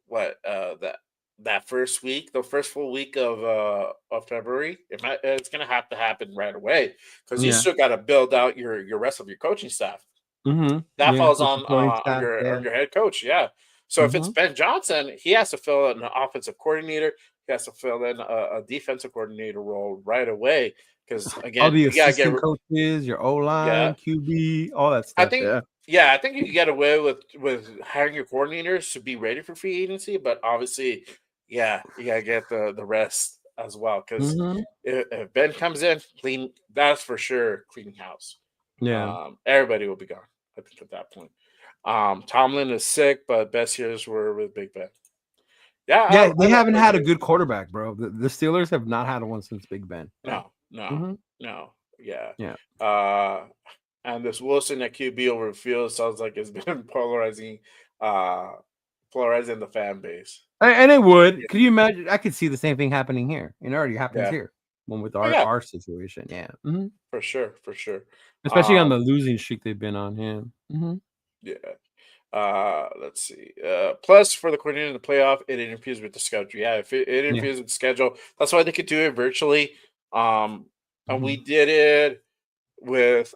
what that first week, the first full week of February. It's gonna have to happen right away because you Yeah. still got to build out your rest of your coaching staff. Mhm. That Yeah. falls The supporting on staff. your Yeah. head coach. Yeah. So if it's Mhm. Ben Johnson, he has to fill in an offensive coordinator. He has to fill in a defensive coordinator role right away because All again, the you gotta get assistant coaches, your O yeah. line, QB, all that I stuff. think Yeah. yeah, I think you can get away with hiring your coordinators to be ready for free agency, but obviously, yeah, you gotta get the rest as well. Because Mhm. if Ben comes in, clean, that's for sure cleaning house. Yeah. Everybody will be gone. I think at that point. Tomlin is sick, but best years were with Big Ben. Yeah, Yeah, they I haven't had a agree. good quarterback, bro. The Steelers have not had one since Big Ben. Yeah. No, no, Mhm. no. Yeah. Yeah. Uh, and this Wilson at QB over the field sounds like it's been uh, polarizing the fan base. And it would. Yeah. Could you imagine? I could see the same thing happening here. It already happens Yeah. here. One with Oh yeah, our situation. Yeah. Mhm. for sure, for sure. Especially on Um, the losing streak they've been on. Yeah. Mhm. yeah. Let's see. Plus, for the coordinator in the playoff, it interferes with the schedule. Yeah, if it Yeah. interferes with the schedule, that's why they could do it virtually. And we Mhm. did it with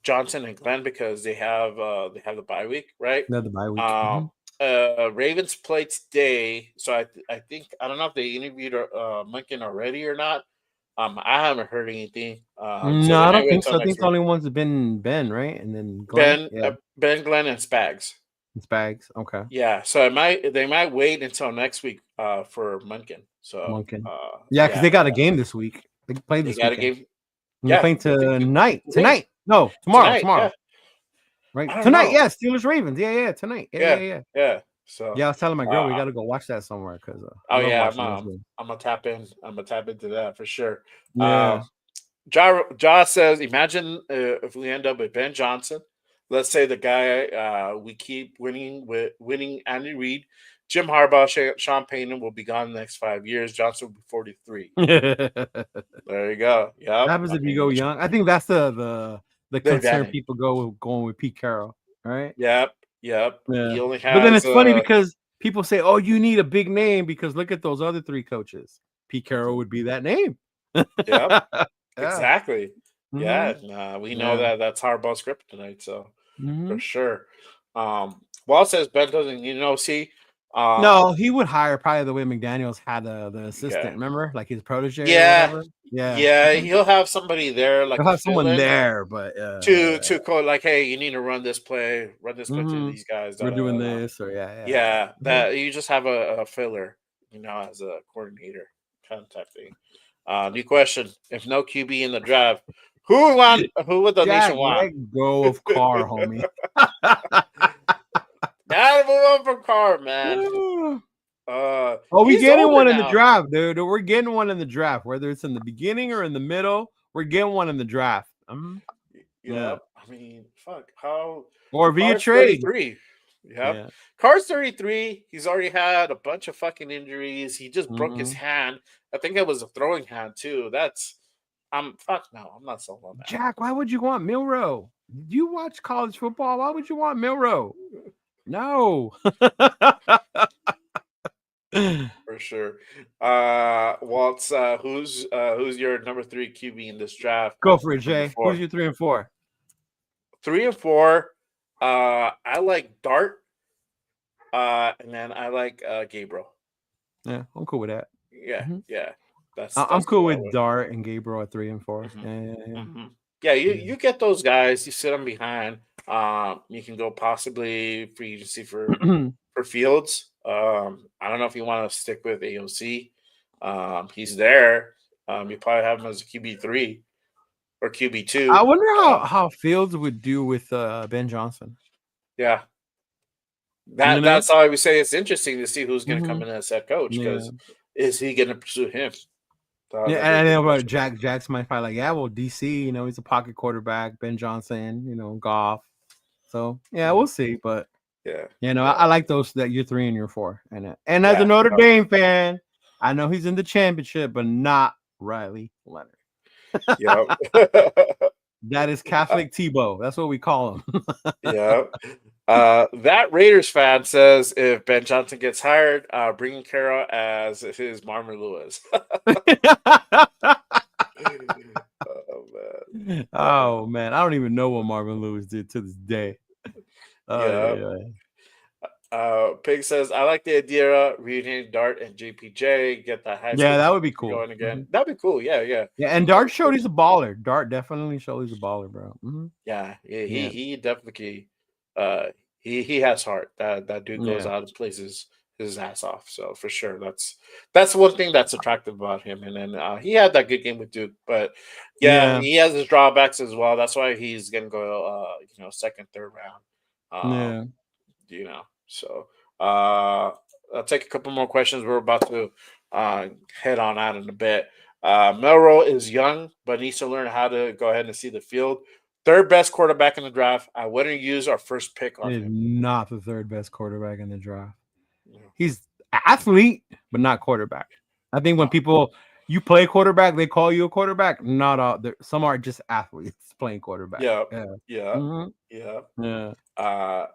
Johnson and Glenn because they have the bye week, right? Another bye week. Um, Mhm. Ravens play today, so I think I don't know if they interviewed Monken already or not. I haven't heard anything, so No, they I might don't wait think until so. I think next the week. only ones have been Ben, right? And then Glenn. Yeah. Ben, Glenn, and Spags. It's Bags. Okay. Yeah, so they might wait until next week for Monken. So Monken. Yeah, because they got a game this week. They play they this got to weekend. give And they're yeah playing they do tonight. wait Tonight. No, tomorrow. tonight. Tomorrow. Yeah, Right? I don't Tonight. know. Yeah. Steelers Ravens. Yeah. Tonight. Yeah. Yeah, Yeah. yeah. So Yeah, I was telling my girl we uh, got to go watch that somewhere because I oh love yeah, watching those games. I'm gonna tap in. I'm gonna tap into that for sure. Yeah. Um, Ja says, imagine if we end up with Ben Johnson, let's say the guy we keep winning Andy Reid, Jim Harbaugh, Sean Payton will be gone the next 5 years. Johnson will be 43. What There you go. Yep. happens if you go young? I think that's the the concern advantage. people going with Pete Carroll, right? Yep. Yep. Yeah. He only But then has it's funny because people say, "Oh, you need a big name," because look at those other three coaches. Pete Carroll would be that name. yep. Yeah. Exactly. Yeah. Mhm. And, we know Yeah. that that's Harbaugh's script tonight. So for Mhm. sure. Wall says Ben doesn't, see. Um, No, he would hire probably the way McDaniels had the okay. assistant. Remember, like his protege or Yeah. whatever. Yeah. Yeah. Mhm. He'll have somebody there, like They'll a have someone fill-in there, but to call, like, hey, you need to run this play to mhm. these guys. Da, We're da, doing da, da. this or yeah. Yeah, Mhm. that you just have a filler, as a coordinator kind of type thing. New question: if no QB in the draft, who would the Jack, nation want? let go of Carr, homie. Gotta move on from Carr, man. Oh, we He's getting older one in the now. draft, dude. We're getting one in the draft, whether it's in the beginning or in the middle. We're getting one in the draft. Yeah, Yep. I mean, fuck. How or via Carr's trade. 33. Yep. Yeah. Carr's 33. He's already had a bunch of fucking injuries. He just broke his Mhm. hand. I think it was a throwing hand too. Fuck no. I'm not sold on Jack, why would you want Milrow? You watch college football. Why would you want Milrow? that No. for sure. Waltz, who's your number 3 QB in this draft? Go for it, Number Jay. Who's 4. your 3 and 4? 3 and 4. I like Dart. And then I like Gabriel. Yeah, I'm cool with that. Yeah, Mhm. yeah. I'm That's cool who I with would. Dart and Gabriel at 3 and 4. Mhm, Yeah. mhm. Yeah, you Yeah. you get those guys. You sit them behind. You can go possibly free agency for Fields. I don't know if you want to stick with AOC. He's there. You probably have him as a QB3 or I QB2. wonder how Fields would do with Ben Johnson. Yeah, You know? that's how I would say it's interesting to see who's going to come Mhm. in as head coach Yeah. because is he going to pursue him? Yeah, That'd be a and good then about question. Jack's might find like, yeah, well, DC, he's a pocket quarterback, Ben Johnson, Goff. So yeah, Mhm. we'll see. But Yeah, I yeah, like those that year 3 and year 4. And as a yeah. Notre Dame fan, I know he's in the championship, but not Riley Leonard. Yeah. That is Catholic Tebow. That's what we call him. Yeah. That Raiders fan says if Ben Johnson gets hired, bringing Carroll as his Marvin Lewis. Oh man. Oh man, I don't even know what Marvin Lewis did to this day. Oh Yeah. yeah. Pig says I like the idea of reuniting Dart and JPJ, get that high Yeah, school that would be cool. going again. Mhm. That'd be cool. Yeah, yeah. Yeah, and Dart showed he's a baller. Dart definitely showed he's a baller, bro. Yeah, Yeah. he definitely he has heart. That dude goes Yeah. out and plays his ass off. So for sure, that's one thing that's attractive about him. And then he had that good game with Duke, but yeah, Yeah. he has his drawbacks as well. That's why he's gonna go second, third round. Yeah. So I'll take a couple more questions. We're about to head on out in a bit. Melrose is young, but needs to learn how to go ahead and see the field. Third best quarterback in the draft. I wouldn't use our first pick on He's him. not the third best quarterback in the draft. Yeah. He's athlete, but not quarterback. I think when you play quarterback, they call you a quarterback. Not all. Some are just athletes playing quarterback. Yeah, Yeah. yeah, Mhm. yeah. Yeah.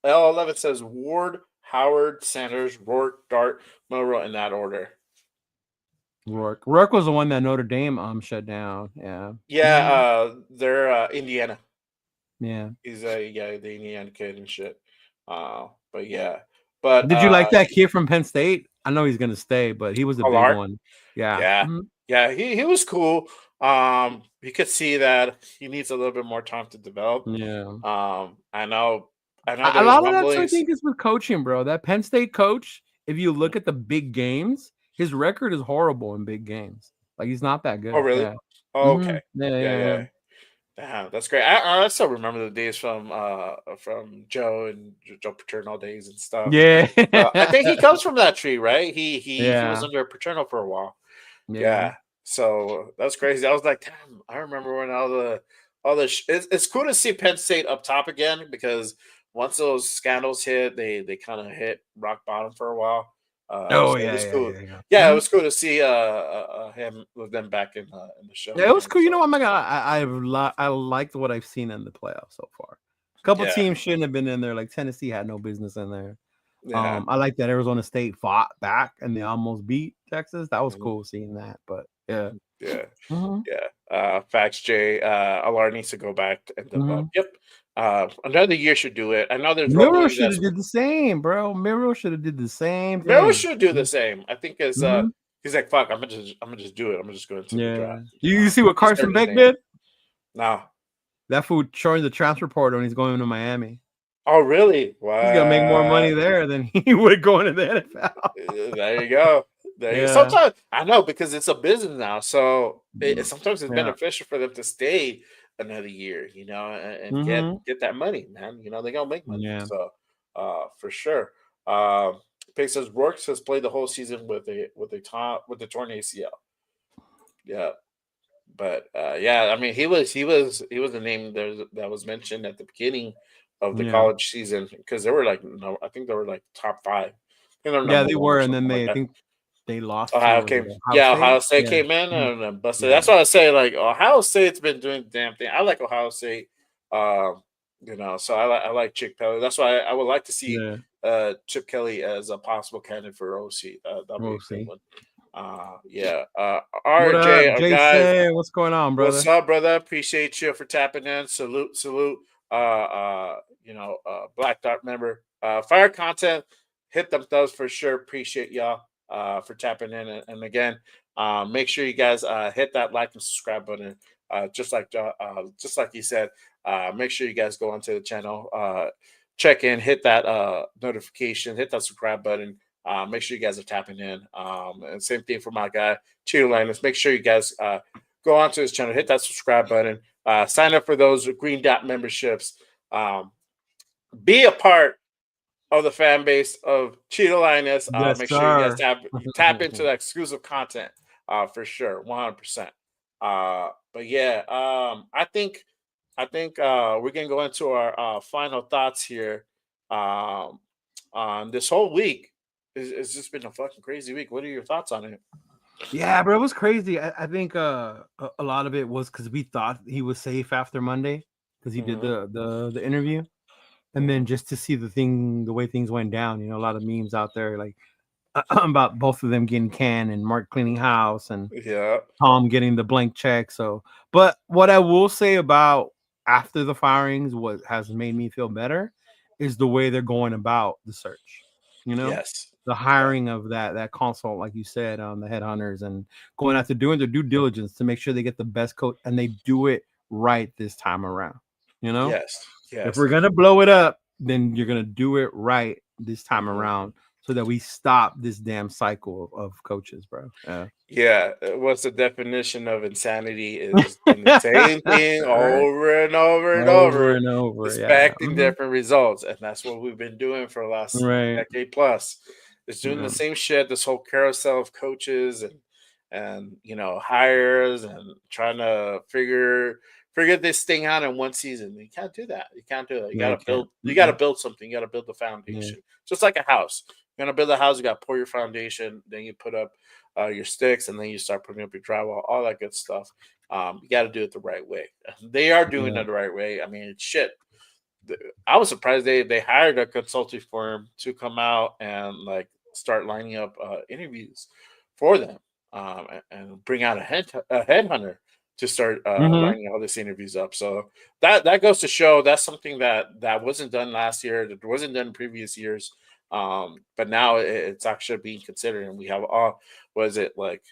L11 says Ward, Howard, Sanders, Rourke, Dart, Melrose in that order. Rourke was the one that Notre Dame shut down. Yeah. Yeah, they're Indiana. Yeah. He's the Indiana kid and shit. But yeah. But Did you like that kid from Penn State? I know he's gonna stay, but he was a big Allard? one. Yeah. Yeah. Mhm. Yeah, he was cool. You could see that he needs a little bit more time to develop. Yeah. I know A there's lot of that, I rumblings. think, is with coaching, bro. That Penn State coach, if you look at the big games, his record is horrible in big games. Like he's not that Oh, good. really? Yeah. Oh, okay. Yeah. Yeah. Damn, that's great. I still remember the days from Joe and Joe Paterno days and stuff. Yeah. I think he comes from that tree, right? He was Yeah. under Paterno for a while. Yeah. Yeah. So that's crazy. I was like, damn, I remember when all all this. It's cool to see Penn State up top again because once those scandals hit, they kind of hit rock bottom for a while. Oh So it yeah, was yeah, cool. yeah, yeah. Yeah, it Mhm. was cool to see him with them back in the show Yeah, it was again. cool. You know, So I'm not gonna. I liked what I've seen in the playoffs so far. A couple yeah, teams shouldn't have been in there. Like Tennessee had no business in there. yeah. I like that Arizona State fought back and they almost beat Texas. That was Mhm. cool seeing that. But yeah. Yeah. Mhm. Yeah. Facts, Jay. Alar needs to go back and develop. Mhm. Yep. Another year should do it. I know there's Miro rumblings should that's have did the same, bro. Miro should have did the same Miller thing. should do the same. I think as Mhm. he's like, fuck, I'm gonna just do it. I'm gonna just go into the Yeah. draft. You see what Just heard Carson his Beck name. did? Now. That fool showing the transfer portal and he's going to Miami. Oh really? He's gonna make more Wow. money there than he would going to the NFL. There you go. There you Yeah. sometimes I know because it's a business now. So sometimes it's Yeah. beneficial for them to stay another year, and Mhm. get that money, man. They're gonna make money. Yeah. So for sure. Um Pacers Works has played the whole season with a torn ACL. Yeah. But yeah, I mean he was the name that was mentioned at the beginning of the Yeah. college season because they were like no, I think they were like top five. I think they're Yeah, number they one or were, and something then like I that. think they lost to Ohio was it came, Ohio yeah, State? Ohio State Yeah. came in Mhm. and busted. Yeah. That's why I say like Ohio State's been doing the damn thing. I like Ohio State, um, so I like Chip Kelly. That's why I would like to see Yeah. Chip Kelly as a possible candidate for OC. That'd be We'll a good see. one. Yeah. What up, RJ, our guy. Jason? What's going on, What's brother? up, brother? Appreciate you for tapping in. Salute. Black Dot member. Fire content. Hit them thumbs for sure. Appreciate y'all for tapping in. And again, make sure you guys hit that like and subscribe button. Just like you said, make sure you guys go onto the channel, check in, hit that notification, hit that subscribe button. Make sure you guys are tapping in. And same thing for my guy, Cheeto Linus. Make sure you guys go onto his channel, hit that subscribe button, sign up for those green dot memberships. Be a part of the fan base of Cheeto Linus. Yes, Make sure you guys sir. tap into that exclusive content for sure, 100%. But yeah, I think we're gonna go into our final thoughts here. On this whole week, it's just been a fucking crazy week. What are your thoughts on it? Yeah, bro, it was crazy. I think a lot of it was because we thought he was safe after Monday because he did Mhm. the interview, and then just to see the way things went down. A lot of memes out there like about both of them getting canned and Mark cleaning house and Yeah. Tom getting the blank check. So, but what I will say about after the firings, what has made me feel better is the way they're going about the search. You know, Yes. the Yeah. hiring of that consult, like you said, on the headhunters and going out to doing their due diligence to make sure they get the best coach and they do it right this time around. You know, Yes. if Yes. we're gonna blow it up, then you're gonna do it right this time Mhm. around so that we stop this damn cycle of coaches, bro. Yeah. Yeah, what's the definition of insanity is doing the same thing Right? over and over and Over over, and over. Yeah. expecting different results, and that's what we've been doing for the last Right. decade plus. It's doing the Yeah. same shit. This whole carousel of coaches and hires and trying to figure this thing out in one season. You can't do that. You can't do that. You No, you gotta can't. build. You gotta Mm-mm. build something. You gotta build the Yeah. foundation, just like a house. You're gonna build a house. You gotta pour your foundation. Then you put up your sticks, and then you start putting up your drywall, all that good stuff. You got to do it the right way. They are doing Yeah. it the right way. I mean, shit. I was surprised they hired a consulting firm to come out and like start lining up interviews for them, and bring out a headhunter to start Mm-hmm. lining all these interviews up. So that goes to show that's something that wasn't done last year, that wasn't done in previous years. But now it's actually being considered, and we have all was it like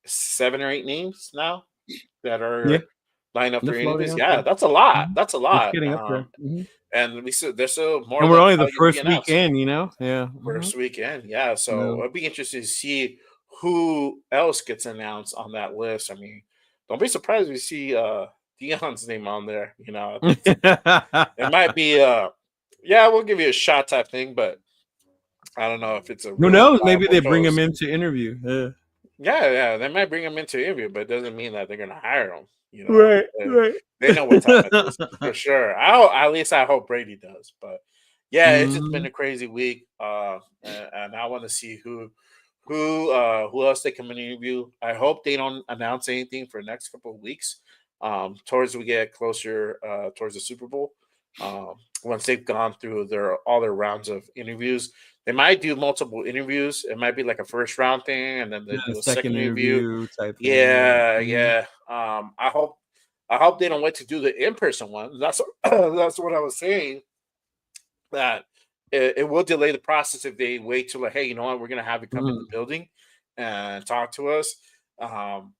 7 or 8 names now that Yeah. are lined up They're for floating interviews. out Yeah, there. that's a lot. Mhm. That's a It's lot. getting up there. And there's still more And of we're them only the probably going to be first announced weekend, Yeah. first weekend. Yeah, so No. it'll be interesting to see who else gets announced on that list. I mean, don't be surprised if you see Dion's name on there. I think it might be yeah, we'll give you a shot type thing, but I don't know if it's a Who really knows? Maybe viable they bring him post. in to interview. Yeah. Yeah, they might bring him into interview, but it doesn't mean that they're gonna hire him. Right, Uh, right. they know what time it is for sure. At least I hope Brady does. But yeah, it's just been Mhm. a crazy week. And I want to see who else they come and interview. I hope they don't announce anything for the next couple of weeks. Towards we get closer towards the Super Bowl. Once they've gone through all their rounds of interviews, they might do multiple interviews. It might be like a first round thing, and then they Yeah, do a second second interview. interview type thing. Yeah. Yeah, Mhm. yeah. I hope they don't wait to do the in person one. That's that's what I was saying. That it will delay the process if they wait till like, hey, you know what, we're gonna have you come in the Mhm. building and talk to us. Um,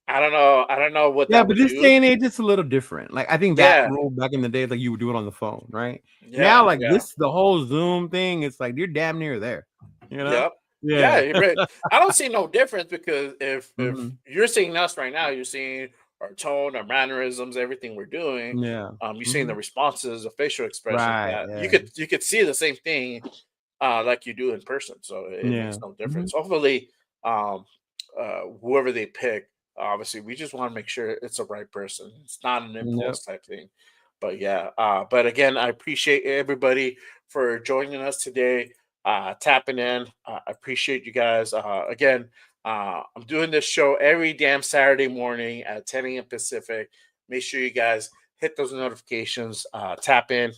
I don't know. I don't know what Yeah, that but would this do. day and age, it's a little different. Like I think that Yeah, rule back in the day, like you would do it on the phone, right? Now, yeah, like yeah. this, the whole Zoom thing, it's like you're damn near there. You know? Yep. Yeah, Yeah. I don't see no difference because if Mhm. you're seeing us right now, you're seeing our tone, our mannerisms, everything we're doing. Yeah. You're seeing the Mhm. responses, the facial expressions Right. that you Yeah. could see the same thing like you do in person. So it Yeah. makes no Mhm. difference. Hopefully, um, whoever they pick, obviously, we just want to make sure it's the right person. It's not an Yep. impulse type thing. But yeah, but again, I appreciate everybody for joining us today, tapping in. I appreciate you guys. Again, I'm doing this show every damn Saturday morning at 10 a.m. Pacific. Make sure you guys hit those notifications, tap in.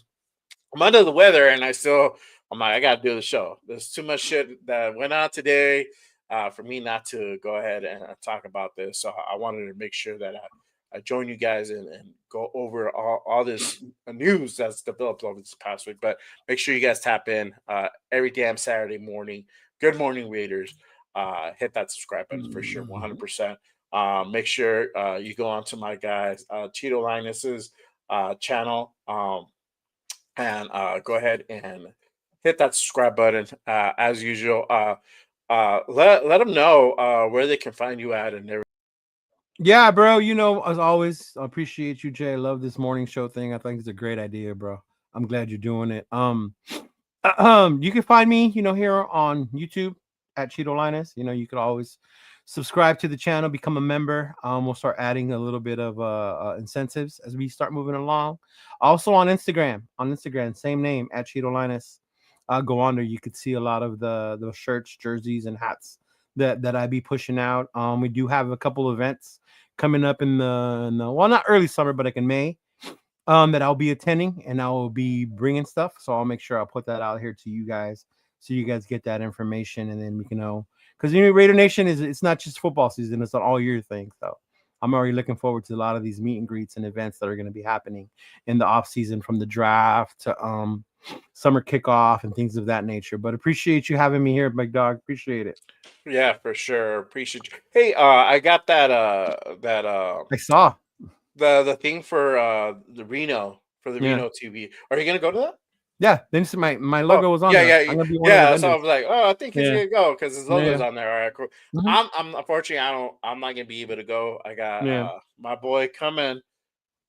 I'm under the weather, and I'm like, I gotta do the show. There's too much shit that went on today for me not to go ahead and talk about this. So I wanted to make sure that I join you guys and go over all this news that's developed over this past week. But make sure you guys tap in every damn Saturday morning. Good morning, Raiders. Hit that subscribe button for sure, Mhm. 100%. Make sure you go on to my guys, Cheeto Linus's channel. And go ahead and hit that subscribe button as usual. Let them know where they can find you at and everything. Yeah, bro. You know, as always, I appreciate you, Jay. I love this morning show thing. I think it's a great idea, bro. I'm glad you're doing it. You can find me, here on YouTube at Cheeto Linus. You could always subscribe to the channel, become a member. We'll start adding a little bit of incentives as we start moving along. Also on Instagram, same name at Cheeto Linus. Go on there. You could see a lot of the shirts, jerseys, and hats that I be pushing out. We do have a couple events coming up in the well, not early summer, but like in May, that I'll be attending and I will be bringing stuff. So I'll make sure I'll put that out here to you guys so you guys get that information and then we can know, because Raider Nation it's not just football season, it's an all year thing. So I'm already looking forward to a lot of these meet and greets and events that are going to be happening in the off season, from the draft to summer kickoff and things of that nature. But appreciate you having me here, big dog. Appreciate it. Yeah, for sure. Appreciate you. Hey, I got that I saw. the thing for the Yeah. Reno TV. Are you gonna go to that? Yeah. Then my Oh, logo was on yeah, there. yeah, I'm gonna be one of the yeah. So I vendors. was like, oh, I think he's Yeah. gonna go because his logo's Yeah. on there. All right, cool. Mhm. I'm unfortunately I'm not gonna be able to go. I got Yeah. my boy coming.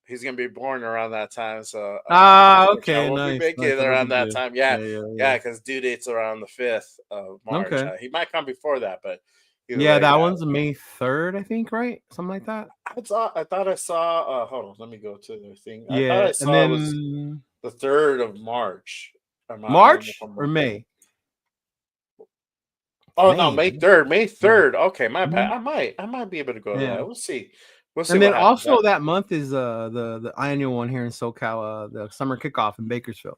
He's gonna be born around that time, so Ah, unfortunately, I okay, won't be nice, making nice. it That'll around be that good. time. Yeah, Yeah, yeah, yeah, yeah. because due date's around the 5th of March. Okay. He might come before that, but either Yeah, way, that yeah. one's May 3rd, I think, right? Something like that. I thought I saw. Hold on, let me go to the thing. I thought Yeah, I and saw it was then the 3rd of March. I don't know if March or I'm May? Oh no, May. May 3rd. May Yeah. 3rd. Okay, my bad. Mhm. I might be able to go to Yeah. that. We'll see. We'll see And what then happens. also that month is the annual one here in SoCal, the summer kickoff in Bakersfield.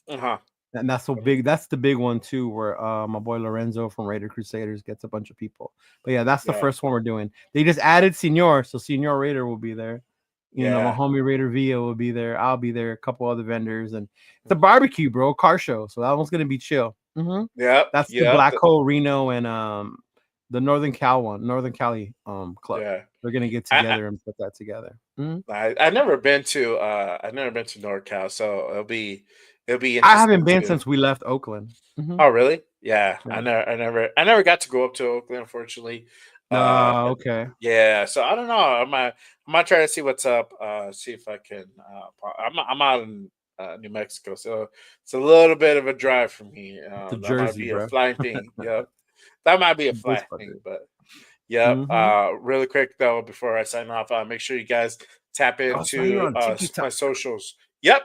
Uh-huh. And that's so big. That's the big one too, where my boy Lorenzo from Raider Crusaders gets a bunch of people. But yeah, that's the Yeah. first one we're doing. They just added Senior, so Senior Raider will be there. My Yeah. homie Raider Via will be there. I'll be there. A couple other vendors, and it's a barbecue, bro. Car show, so that one's gonna be chill. Yep. That's the Yep. Black Hole Reno and the Northern Cali club. Yeah. They're gonna get I, together and put that together. Mhm. I never been to NorCal, so it'll be I haven't interesting been to. since we left Oakland. Mhm. Oh really? Yeah. Yeah. I never got to go up to Oakland, unfortunately. But Okay. yeah, so I don't know. I might try to see what's up. See if I can. I'm out in New Mexico, so it's a little bit of a drive for me. It's a That might Jersey, be a bro. flying thing. Yep, that might be a This flying thing, fucker. but Yep. Mhm. Really quick though, before I sign off, make sure you guys tap Oh, so you're into on my TikTok. socials. Yep.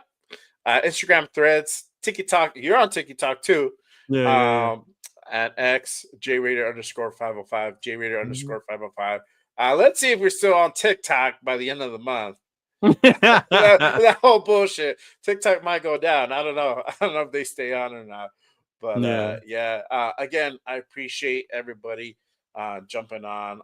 Instagram, Threads, TikTok. You're on TikTok too. Yeah. Um, at X JRaider_505 Mhm. JRaider_505. Let's see if we're still on TikTok by the end of the month. Yeah. That whole bullshit. TikTok might go down. I don't know. I don't know if they stay on or not. But Yeah. yeah. Again, I appreciate everybody jumping on.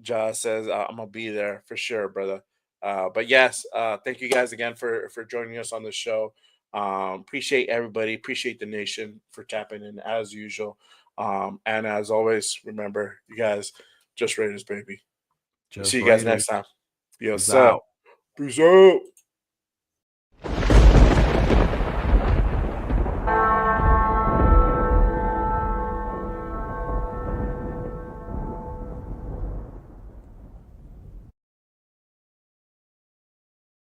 Josh says I'm gonna be there for sure, brother. But yes, thank you guys again for joining us on the show. Appreciate everybody. Appreciate the nation for tapping in as usual. And as always, remember, you guys, just Raiders, baby. See Just you guys next Raiders time. Yes, is sir. out. Peace out.